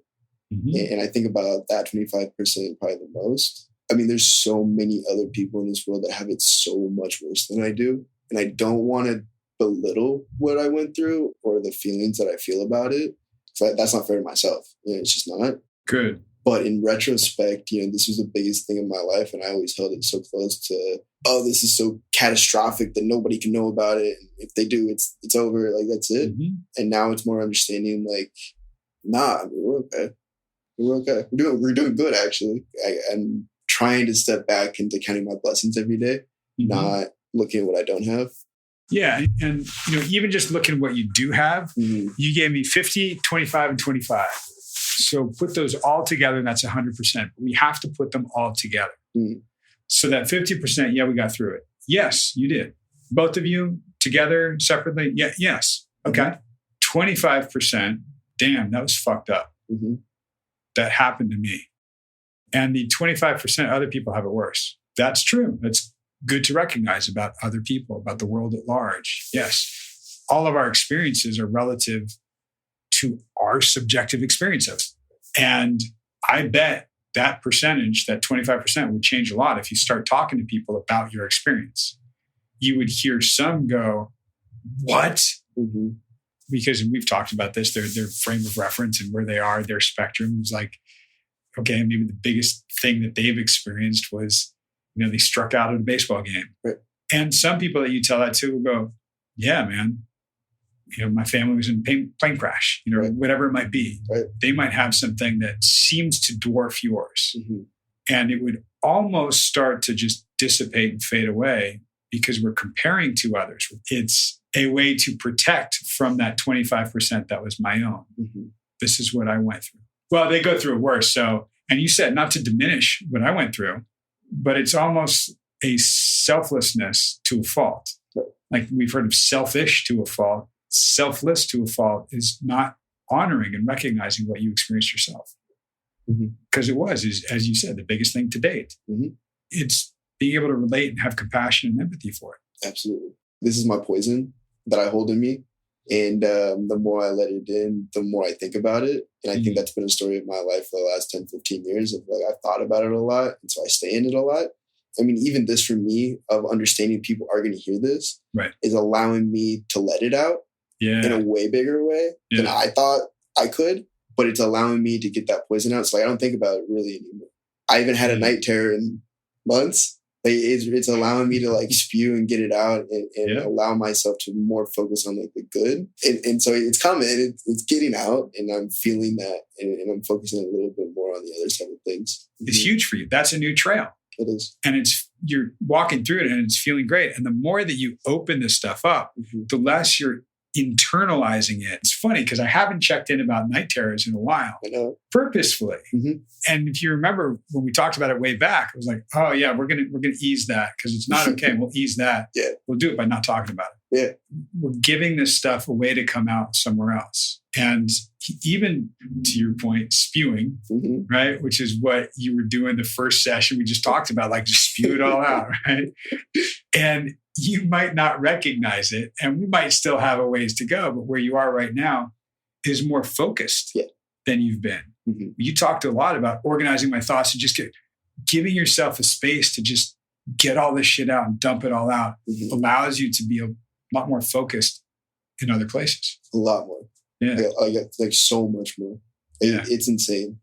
And I think about that 25% probably the most. I mean, there's so many other people in this world that have it so much worse than I do. And I don't want to belittle what I went through or the feelings that I feel about it. So that's not fair to myself. It's just not. Good. But in retrospect, this was the biggest thing in my life. And I always held it so close to, oh, this is so catastrophic that nobody can know about it. And if they do, it's over. Like, that's it. And now it's more understanding, like, nah, I mean, we're okay. We're okay. We're doing good, actually. I'm trying to step back into counting my blessings every day, not looking at what I don't have. Yeah. And even just looking at what you do have, you gave me 50, 25, and 25. So put those all together, and that's 100%. We have to put them all together. So that 50%, yeah, we got through it. Yes, you did. Both of you together, separately? Yeah, yes. Okay. 25%, damn, that was fucked up. That happened to me. And the 25% other people have it worse. That's true. That's good to recognize about other people, about the world at large. Yes, all of our experiences are relative to our subjective experience of it. And I bet that percentage, that 25%, would change a lot if you start talking to people about your experience. You would hear some go, what? Because we've talked about this, their frame of reference and where they are, their spectrum is like, okay, maybe the biggest thing that they've experienced was, they struck out at a baseball game. Right. And some people that you tell that to will go, yeah, man, my family was in a plane crash, whatever it might be. Right. They might have something that seems to dwarf yours. And it would almost start to just dissipate and fade away because we're comparing to others. It's a way to protect from that 25% that was my own. This is what I went through. Well, they go through it worse. So, and you said not to diminish what I went through, but it's almost a selflessness to a fault. Right. Like we've heard of selfish to a fault. Selfless to a fault is not honoring and recognizing what you experienced yourself. Because it was, as you said, the biggest thing to date. it's being able to relate and have compassion and empathy for it. Absolutely. This is my poison that I hold in me. And the more I let it in, the more I think about it. And I think that's been a story of my life for the last 10, 15 years of like, I've thought about it a lot. And so I stay in it a lot. I mean, even this for me of understanding people are going to hear this is allowing me to let it out in a way bigger way than I thought I could. But it's allowing me to get that poison out. So like, I don't think about it really anymore. I haven't had a night terror in months. Like it's allowing me to like spew and get it out and allow myself to more focus on like the good. And so it's coming, it's getting out, and I'm feeling that, and I'm focusing a little bit more on the other side of things. It's huge for you. That's a new trail. It is. And you're walking through it and it's feeling great. And the more that you open this stuff up, the less you're internalizing it. It's funny because I haven't checked in about night terrors in a while, purposefully. And if you remember when we talked about it way back, it was like, oh yeah, we're gonna ease that because it's not okay. We'll ease that. We'll do it by not talking about it. We're giving this stuff a way to come out somewhere else. And even to your point, spewing, right? Which is what you were doing the first session we just talked about, like just spew it all out, right? And you might not recognize it, and we might still have a ways to go, but where you are right now is more focused than you've been. You talked a lot about organizing my thoughts and just giving yourself a space to just get all this shit out and dump it all out allows you to be a lot more focused in other places. A lot more. I get like so much more. It's insane.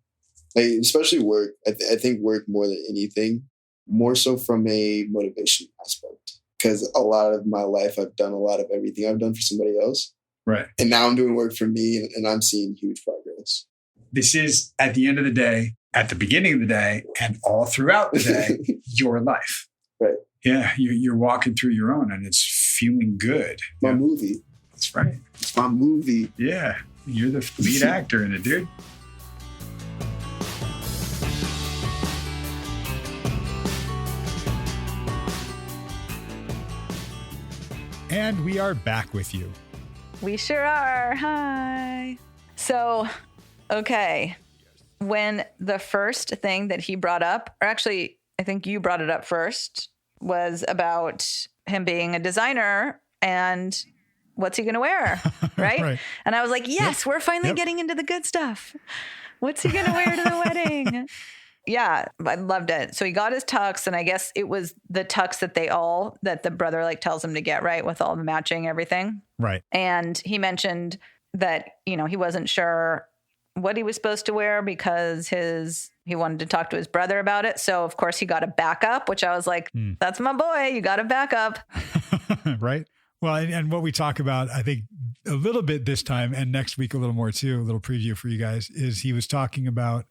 Like, especially work. I think work more than anything, more so from a motivation aspect. Because a lot of my life, I've done a lot of everything I've done for somebody else. Right. And now I'm doing work for me, and I'm seeing huge progress. This is, at the end of the day, at the beginning of the day, and all throughout the day, your life. Right. Yeah. You're walking through your own, and it's feeling good. My movie. That's right. It's my movie. Yeah. You're the lead actor in it, dude. And we are back with you. We sure are. Hi. So, okay. When the first thing that he brought up, or actually, I think you brought it up first, was about him being a designer and what's he going to wear, right? And I was like, yes, we're finally getting into the good stuff. What's he going to wear to the wedding? Yeah, I loved it. So he got his tux, and I guess it was the tux that that the brother like tells him to get, right? With all the matching everything. Right. And he mentioned that, he wasn't sure what he was supposed to wear because he wanted to talk to his brother about it. So of course he got a backup, which I was like, that's my boy. You got a backup. Right. Well, and what we talk about, I think a little bit this time and next week, a little more too, a little preview for you guys, is he was talking about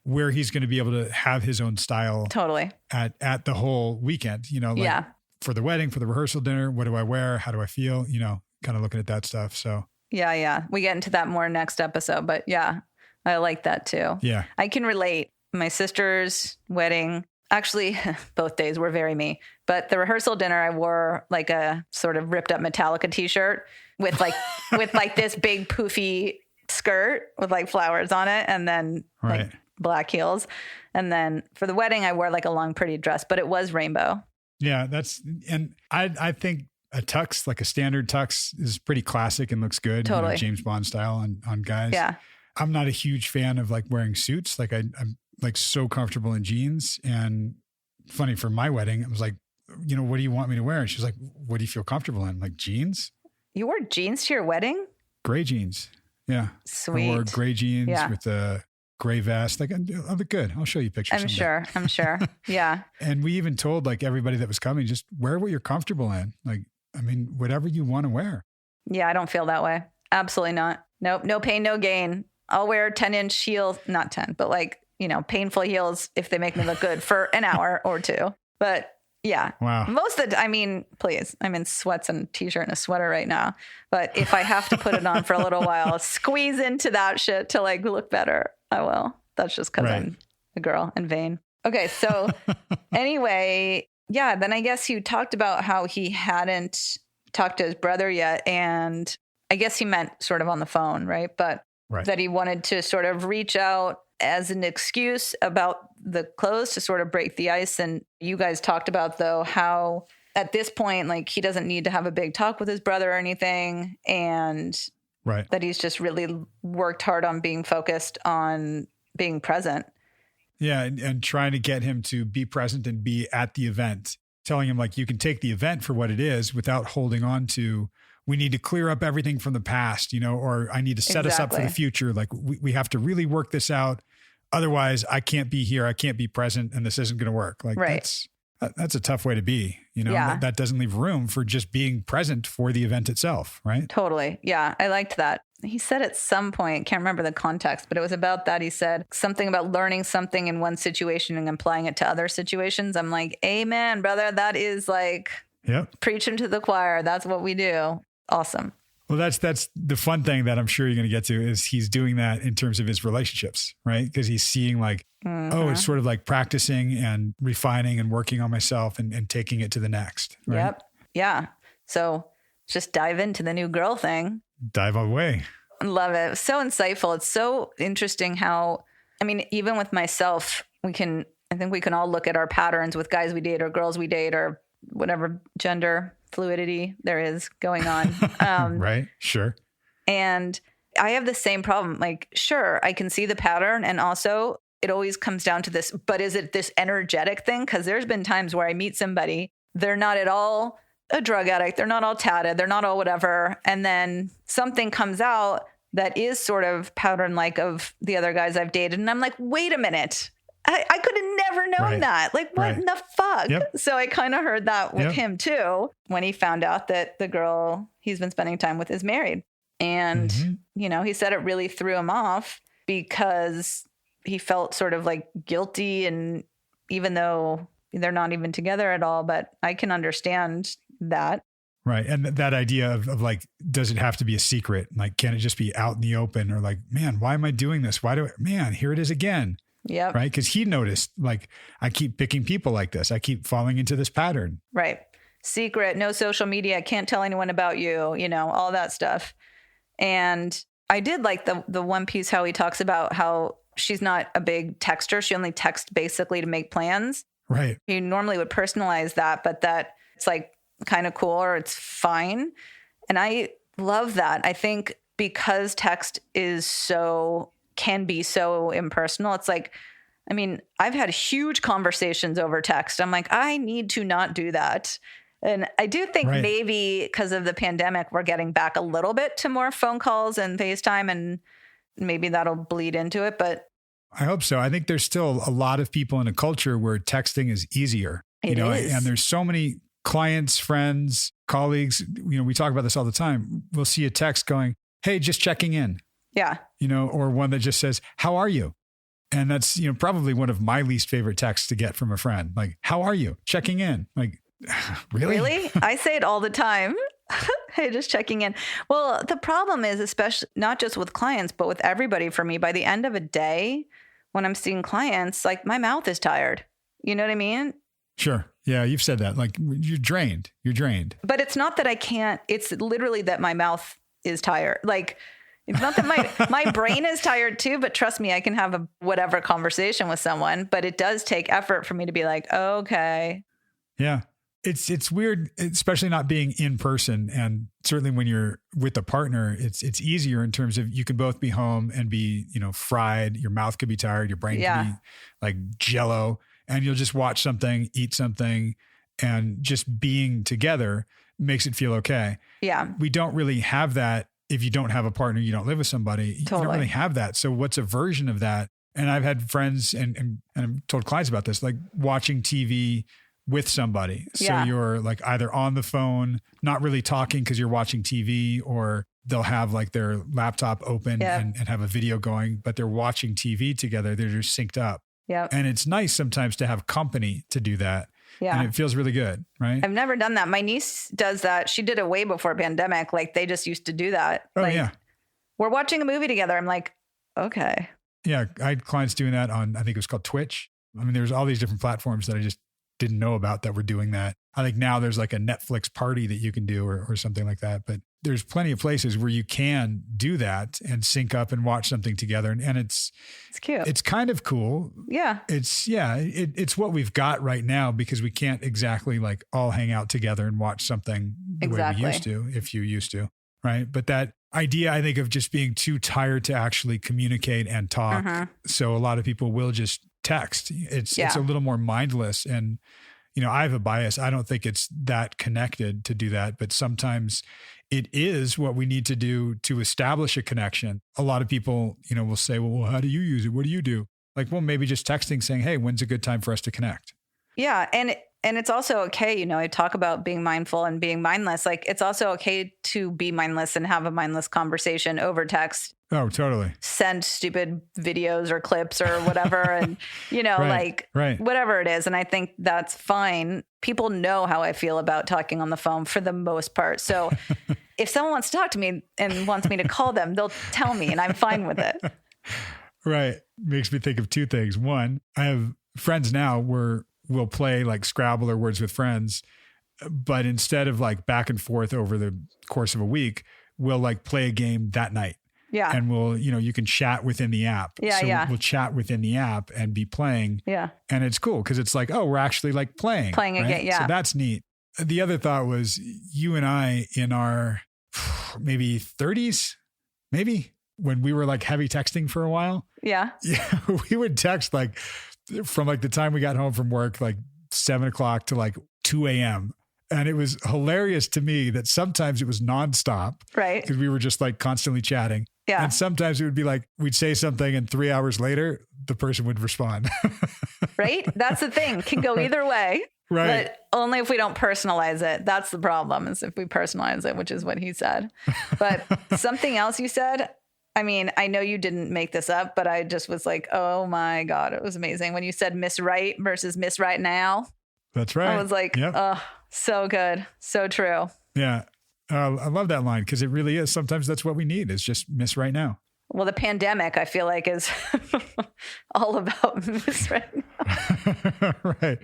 where he's going to be able to have his own style totally at the whole weekend, for the wedding, for the rehearsal dinner, what do I wear? How do I feel? Kind of looking at that stuff. So yeah. We get into that more next episode, but yeah, I like that too. Yeah. I can relate. My sister's wedding, actually both days were very me, but the rehearsal dinner, I wore like a sort of ripped up Metallica t-shirt with like this big poofy skirt with like flowers on it. And then like black heels. And then for the wedding, I wore like a long, pretty dress, but it was rainbow. Yeah, and I think a tux, like a standard tux, is pretty classic and looks good. Totally. James Bond style on guys. Yeah. I'm not a huge fan of like wearing suits. Like I'm like so comfortable in jeans. And funny, for my wedding, I was like, what do you want me to wear? And she was like, what do you feel comfortable in? I'm like, jeans? You wore jeans to your wedding? Gray jeans. Yeah. Sweet. I wore gray jeans with a gray vest. Like, I'll look good. I'll show you pictures. I'm sure. Yeah. And we even told like everybody that was coming, just wear what you're comfortable in. Like, whatever you want to wear. Yeah. I don't feel that way. Absolutely not. Nope. No pain, no gain. I'll wear 10-inch heels, not 10, but like, painful heels if they make me look good for an hour or two. But yeah. Wow. Most of the, please, I'm in sweats and a t-shirt and a sweater right now. But if I have to put it on for a little while, squeeze into that shit to like look better, I will. That's just because I'm a girl and vain. Okay. So anyway, yeah, then I guess you talked about how he hadn't talked to his brother yet. And I guess he meant sort of on the phone, right? But that he wanted to sort of reach out as an excuse about the clothes to sort of break the ice. And you guys talked about, though, how at this point, like, he doesn't need to have a big talk with his brother or anything. And right. that he's just really worked hard on being focused on being present. Yeah. And trying to get him to be present and be at the event, telling him, like, you can take the event for what it is without holding on to, we need to clear up everything from the past, or I need to set us up for the future. Like, we have to really work this out. Otherwise, I can't be here. I can't be present, and this isn't going to work. Like, that's a tough way to be, that doesn't leave room for just being present for the event itself. Right. Totally. Yeah. I liked that. He said at some point, can't remember the context, but it was about that. He said something about learning something in one situation and applying it to other situations. I'm like, amen, brother. That is like preaching to the choir. That's what we do. Awesome. Well, that's the fun thing that I'm sure you're going to get to is he's doing that in terms of his relationships, right? Because he's seeing like, oh, it's sort of like practicing and refining and working on myself and taking it to the next. Right? Yep. Yeah. So just dive into the new girl thing. Dive away. Love it. So insightful. It's so interesting how, even with myself, I think we can all look at our patterns with guys we date or girls we date or whatever gender fluidity there is going on. Right. Sure. And I have the same problem. Like, sure, I can see the pattern. And also it always comes down to this, but is it this energetic thing? Because there's been times where I meet somebody, they're not at all a drug addict. They're not all tatted. They're not all whatever. And then something comes out that is sort of pattern like of the other guys I've dated. And I'm like, wait a minute. I could have never known that. Like, what in the fuck? Yep. So I kind of heard that with him too, when he found out that the girl he's been spending time with is married. And, he said it really threw him off because he felt sort of like guilty. And even though they're not even together at all, but I can understand that. Right. And that idea of like, does it have to be a secret? Like, can it just be out in the open? Or like, man, why am I doing this? Here it is again. Yeah. Right. Because he noticed, like, I keep picking people like this. I keep falling into this pattern. Right. Secret, no social media, can't tell anyone about you, all that stuff. And I did like the one piece, how he talks about how she's not a big texter. She only texts basically to make plans. Right. He normally would personalize that, but that it's like kind of cool or it's fine. And I love that. I think because text can be so impersonal. It's like, I've had huge conversations over text. I'm like, I need to not do that. And I do think maybe because of the pandemic, we're getting back a little bit to more phone calls and FaceTime, and maybe that'll bleed into it. But I hope so. I think there's still a lot of people in a culture where texting is easier, It is. And there's so many clients, friends, colleagues, we talk about this all the time. We'll see a text going, hey, just checking in. Yeah. Or one that just says, how are you? And that's, probably one of my least favorite texts to get from a friend. Like, how are you? Checking in. Like, really? Really? I say it all the time. Hey, just checking in. Well, the problem is, especially not just with clients, but with everybody for me, by the end of a day, when I'm seeing clients, like my mouth is tired. You know what I mean? Sure. Yeah. You've said that. Like, you're drained. But it's not that I can't, it's literally that my mouth is tired. Like, it's not that my brain is tired too, but trust me, I can have a whatever conversation with someone, but it does take effort for me to be like, okay. Yeah. It's weird, especially not being in person. And certainly when you're with a partner, it's easier in terms of you can both be home and be, fried. Your mouth could be tired. Your brain could be like jello, and you'll just watch something, eat something, and just being together makes it feel okay. Yeah. We don't really have that. If you don't have a partner, you don't live with somebody, totally. You don't really have that. So what's a version of that? And I've had friends and I've told clients about this, like watching TV with somebody. So you're like either on the phone, not really talking because you're watching TV, or they'll have like their laptop open and have a video going, but they're watching TV together. They're just synced up. Yeah. And it's nice sometimes to have company to do that. Yeah. And it feels really good, right? I've never done that. My niece does that. She did it way before pandemic. Like they just used to do that. Oh, like, yeah. We're watching a movie together. I'm like, okay. Yeah. I had clients doing that on, I think it was called Twitch. There's all these different platforms that I just didn't know about that were doing that. I think now there's like a Netflix party that you can do or something like that. But there's plenty of places where you can do that and sync up and watch something together. And it's cute. It's kind of cool. Yeah. It's what we've got right now because we can't exactly like all hang out together and watch something the way we used to, if you used to. Right. But that idea, I think, of just being too tired to actually communicate and talk. So a lot of people will just text. It's a little more mindless. And, I have a bias. I don't think it's that connected to do that, but sometimes it is what we need to do to establish a connection. A lot of people, will say, well, how do you use it? What do you do? Like, well, maybe just texting saying, hey, when's a good time for us to connect? Yeah. And it's also okay, I talk about being mindful and being mindless. Like, it's also okay to be mindless and have a mindless conversation over text. Oh, totally. Send stupid videos or clips or whatever. And, whatever it is. And I think that's fine. People know how I feel about talking on the phone for the most part. So if someone wants to talk to me and wants me to call them, they'll tell me and I'm fine with it. Right. Makes me think of two things. One, I have friends now where we'll play like Scrabble or Words with Friends, but instead of like back and forth over the course of a week, we'll like play a game that night. Yeah. And we'll, you can chat within the app. Yeah. So we'll chat within the app and be playing. Yeah. And it's cool because it's like, oh, we're actually like playing a game. Yeah. So that's neat. The other thought was you and I in our maybe 30s, maybe when we were like heavy texting for a while. Yeah. Yeah. We would text like from like the time we got home from work, like 7 o'clock to like 2 a.m. And it was hilarious to me that sometimes it was nonstop. Right. Because we were just like constantly chatting. Yeah. And sometimes it would be like, we'd say something and 3 hours later, the person would respond. Right. That's the thing. Can go either way. Right. But only if we don't personalize it. That's the problem, is if we personalize it, which is what he said. But something else you said, I mean, I know you didn't make this up, but I just was like, oh my God, it was amazing. When you said Miss Right versus Miss Right Now. That's right. I was like, oh, so good. So true. Yeah. I love that line because it really is. Sometimes that's what we need is just miss right now. Well, the pandemic, I feel like, is all about miss right now.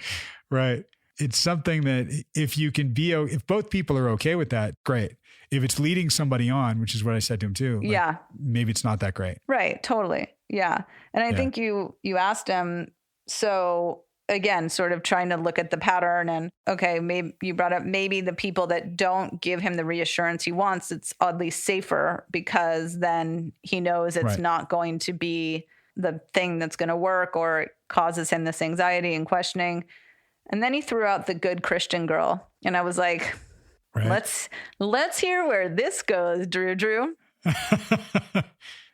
Right. It's something that if both people are okay with that, great. If it's leading somebody on, which is what I said to him too. Like, maybe it's not that great. Right. Totally. Yeah. And I think you asked him, so again, sort of trying to look at the pattern and, okay, maybe you brought up maybe the people that don't give him the reassurance he wants, it's oddly safer because then he knows it's not going to be the thing that's going to work or it causes him this anxiety and questioning. And then he threw out the good Christian girl. And I was like, let's hear where this goes, Drew.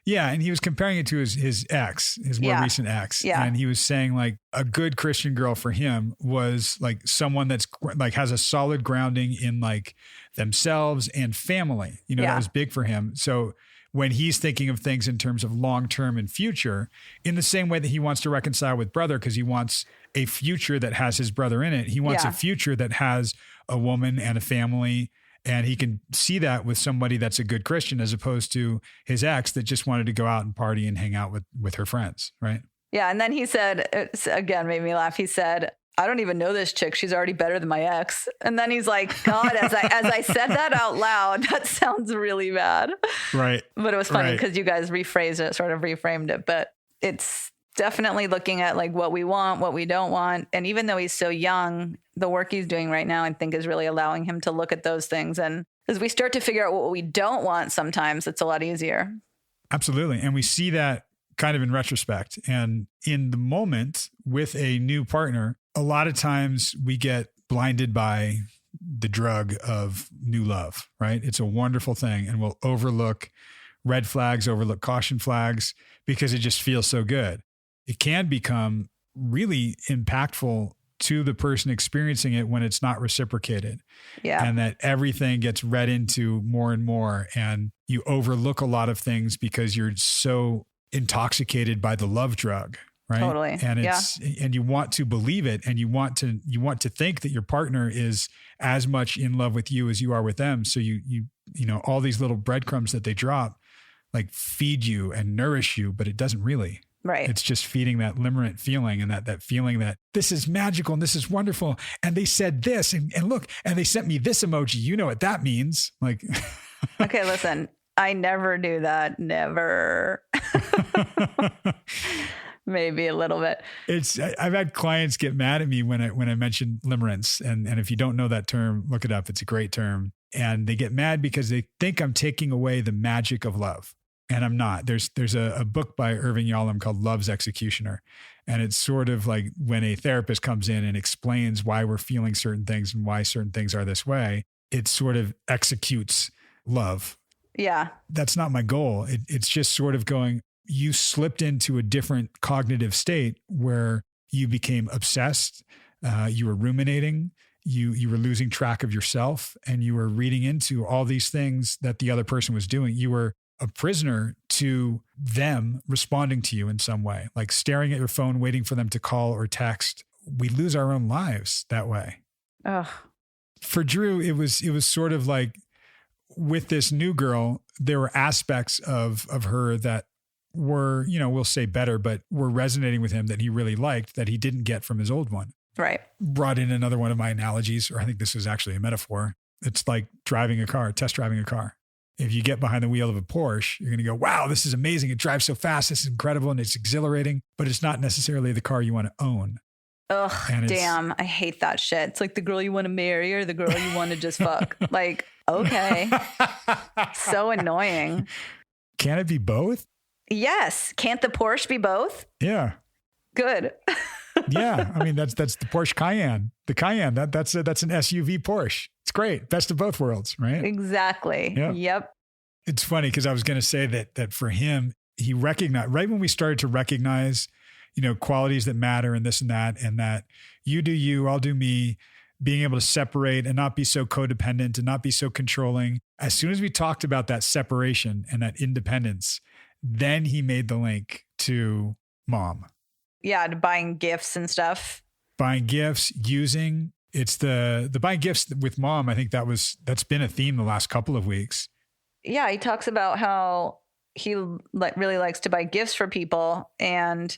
Yeah. And he was comparing it to his ex, his more recent ex. Yeah. And he was saying like a good Christian girl for him was like someone that's like has a solid grounding in like themselves and family. That was big for him. So when he's thinking of things in terms of long-term and future, in the same way that he wants to reconcile with brother, because he wants a future that has his brother in it. He wants a future that has a woman and a family. And he can see that with somebody that's a good Christian as opposed to his ex that just wanted to go out and party and hang out with her friends. Right. Yeah. And then he said, again, made me laugh. He said, I don't even know this chick. She's already better than my ex. And then he's like, God, as I said that out loud, that sounds really bad. Right. But it was funny because you guys rephrased it, sort of reframed it. But it's definitely looking at like what we want, what we don't want. And even though he's so young, the work he's doing right now, I think, is really allowing him to look at those things. And as we start to figure out what we don't want, sometimes it's a lot easier. Absolutely. And we see that kind of in retrospect. And in the moment with a new partner, a lot of times we get blinded by the drug of new love, right? It's a wonderful thing. And we'll overlook red flags, overlook caution flags because it just feels so good. It can become really impactful to the person experiencing it when it's not reciprocated. Yeah. And that everything gets read into more and more. And you overlook a lot of things because you're so intoxicated by the love drug. Right. Totally. And and you want to believe it. And you want to think that your partner is as much in love with you as you are with them. So you all these little breadcrumbs that they drop, like feed you and nourish you, but it doesn't really. Right. It's just feeding that limerent feeling and that feeling that this is magical and this is wonderful. And they said this and look, and they sent me this emoji. You know what that means. Like, Okay, listen, I never do that. Never. Maybe a little bit. I've had clients get mad at me when I mention limerence. And if you don't know that term, look it up. It's a great term. And they get mad because they think I'm taking away the magic of love. And I'm not. There's a book by Irvin Yalom called Love's Executioner. And it's sort of like when a therapist comes in and explains why we're feeling certain things and why certain things are this way, it sort of executes love. Yeah. That's not my goal. It's just sort of going, you slipped into a different cognitive state where you became obsessed. You were ruminating. You were losing track of yourself, and you were reading into all these things that the other person was doing. You were a prisoner to them responding to you in some way, like staring at your phone, waiting for them to call or text. We lose our own lives that way. Ugh. For Drew, it was sort of like with this new girl, there were aspects of her that were, we'll say better, but were resonating with him that he really liked that he didn't get from his old one. Right. Brought in another one of my analogies, or I think this was actually a metaphor. It's like test driving a car. If you get behind the wheel of a Porsche, you're going to go, wow, this is amazing. It drives so fast. This is incredible. And it's exhilarating, but it's not necessarily the car you want to own. Ugh, damn. I hate that shit. It's like the girl you want to marry or the girl you want to just fuck. Like, okay. So annoying. Can it be both? Yes. Can't the Porsche be both? Yeah. Good. Yeah. I mean, that's the Porsche Cayenne. The Cayenne, that's an SUV Porsche. It's great. Best of both worlds, right? Exactly. Yeah. Yep. It's funny because I was going to say that for him, he recognized, right when we started to recognize, qualities that matter and this and that you do you, I'll do me, being able to separate and not be so codependent and not be so controlling. As soon as we talked about that separation and that independence, then he made the link to mom. Yeah, to buying gifts and stuff. Buying gifts, using. It's the buying gifts with mom. I think that's been a theme the last couple of weeks. Yeah, he talks about how he really likes to buy gifts for people. And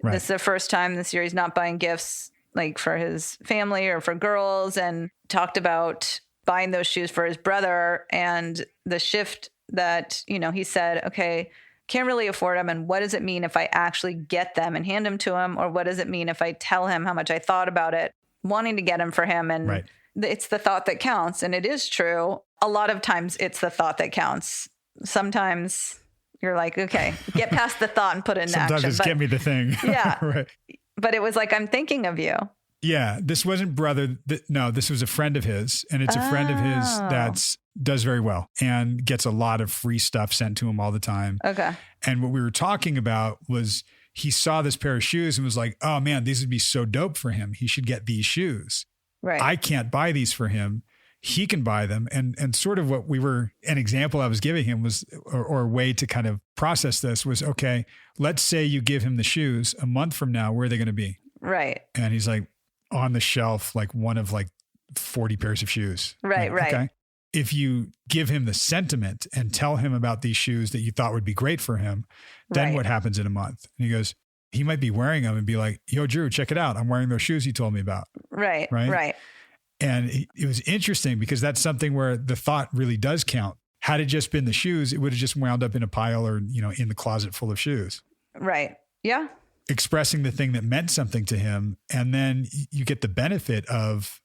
this is the first time this year he's not buying gifts like for his family or for girls, and talked about buying those shoes for his brother and the shift that, he said, okay, can't really afford them. And what does it mean if I actually get them and hand them to him? Or what does it mean if I tell him how much I thought about it, wanting to get them for him? And it's the thought that counts. And it is true. A lot of times it's the thought that counts. Sometimes you're like, okay, get past the thought and put it in action. Sometimes it's get me the thing. Yeah. Right. But it was like, I'm thinking of you. Yeah. This wasn't brother. No, this was a friend of his. And it's a friend of his that's does very well and gets a lot of free stuff sent to him all the time. Okay. And what we were talking about was he saw this pair of shoes and was like, oh man, these would be so dope for him. He should get these shoes. Right. I can't buy these for him. He can buy them. And sort of an example I was giving him was, or a way to kind of process this was, okay, let's say you give him the shoes a month from now, where are they going to be? Right. And he's like on the shelf, like one of like 40 pairs of shoes. Right. Okay. If you give him the sentiment and tell him about these shoes that you thought would be great for him, then what happens in a month? And he goes, he might be wearing them and be like, yo, Drew, check it out. I'm wearing those shoes you told me about. Right. And it was interesting because that's something where the thought really does count. Had it just been the shoes, it would have just wound up in a pile or, in the closet full of shoes. Right. Yeah. Expressing the thing that meant something to him. And then you get the benefit of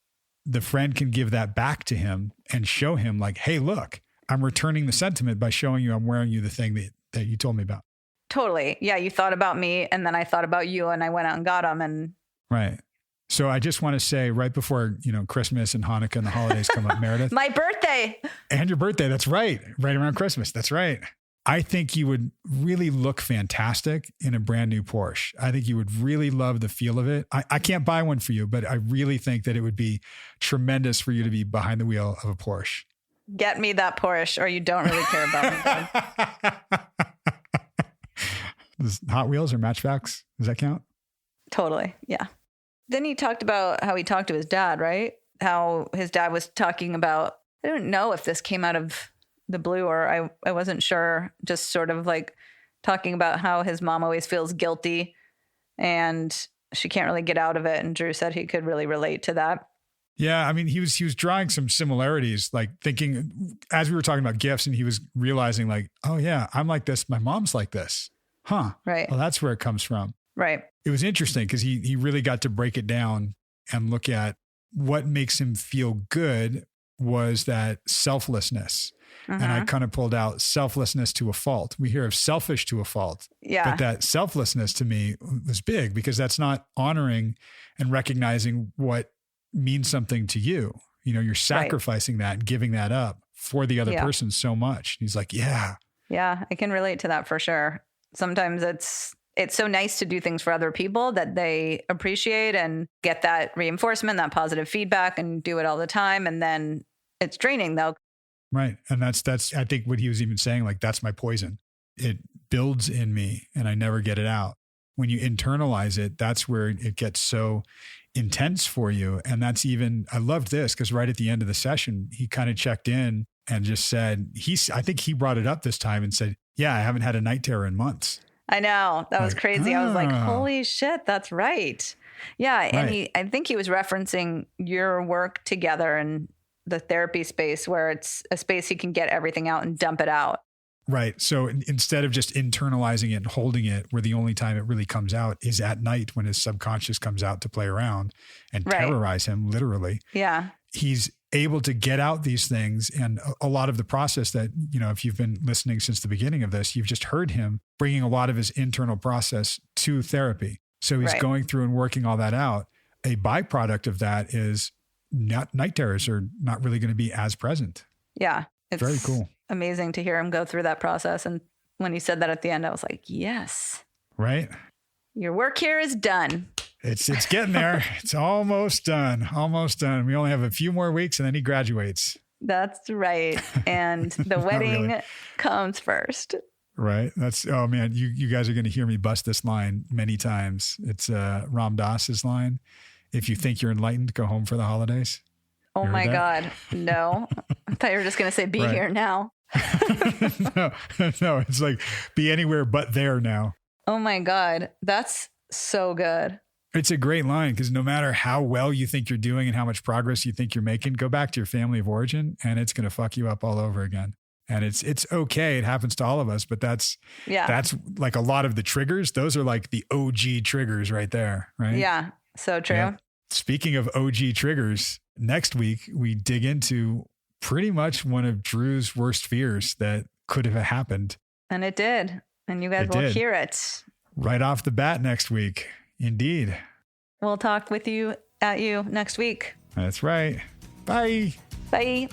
the friend can give that back to him and show him like, hey, look, I'm returning the sentiment by showing you I'm wearing you the thing that you told me about. Totally. Yeah. You thought about me and then I thought about you and I went out and got them. And right. So I just want to say right before, Christmas and Hanukkah and the holidays come up, Meredith. My birthday. And your birthday. That's right. Right around Christmas. That's right. I think you would really look fantastic in a brand new Porsche. I think you would really love the feel of it. I can't buy one for you, but I really think that it would be tremendous for you to be behind the wheel of a Porsche. Get me that Porsche or you don't really care about me. Does Hot Wheels or Matchbacks, does that count? Totally. Yeah. Then he talked about how he talked to his dad, right? How his dad was talking about, I don't know if this came out of the blue or I wasn't sure, just sort of like talking about how his mom always feels guilty and she can't really get out of it. And Drew said he could really relate to that. Yeah, I mean, he was drawing some similarities, like thinking as we were talking about gifts, and he was realizing like, oh yeah, I'm like this. My mom's like this. Huh. Right. Well, that's where it comes from. Right. It was interesting because he really got to break it down and look at what makes him feel good was that selflessness. And I kind of pulled out selflessness to a fault. We hear of selfish to a fault. Yeah. But that selflessness to me was big because that's not honoring and recognizing what means something to you. You know, you're sacrificing that and giving that up for the other person so much. He's like, yeah. Yeah, I can relate to that for sure. Sometimes it's so nice to do things for other people that they appreciate and get that reinforcement, that positive feedback, and do it all the time. And then it's draining though. Right. And that's, I think what he was even saying, like, that's my poison. It builds in me and I never get it out. When you internalize it, that's where it gets so intense for you. And that's even, I loved this because right at the end of the session, he kind of checked in and just said, I think he brought it up this time and said, yeah, I haven't had a night terror in months. I know. That was crazy. I was like, holy shit, that's right. Yeah. And I think he was referencing your work together in the therapy space where it's a space he can get everything out and dump it out. Right. So instead of just internalizing it and holding it, where the only time it really comes out is at night when his subconscious comes out to play around and terrorize him, literally. Yeah. He's able to get out these things. And a lot of the process that, you know, if you've been listening since the beginning of this, you've just heard him bringing a lot of his internal process to therapy. So he's going through and working all that out. A byproduct of that is night terrors are not really going to be as present. Yeah. It's very cool. Amazing to hear him go through that process. And when he said that at the end, I was like, yes. Right. Your work here is done. It's getting there. It's almost done. Almost done. We only have a few more weeks and then he graduates. That's right. And the wedding comes first. Right. That's, oh man, you guys are going to hear me bust this line many times. It's Ram Dass's line. If you think you're enlightened, go home for the holidays. Oh my God. No. I thought you were just going to say, be here now. No, it's like be anywhere but there now. Oh my God. That's so good. It's a great line because no matter how well you think you're doing and how much progress you think you're making, go back to your family of origin and it's going to fuck you up all over again. And it's okay. It happens to all of us, but that's like a lot of the triggers. Those are like the OG triggers right there. Right. Yeah. So true. Yeah. Speaking of OG triggers, next week we dig into pretty much one of Drew's worst fears that could have happened. And it did. And you guys will hear it. Right off the bat next week. Indeed. We'll talk with you next week. That's right. Bye. Bye.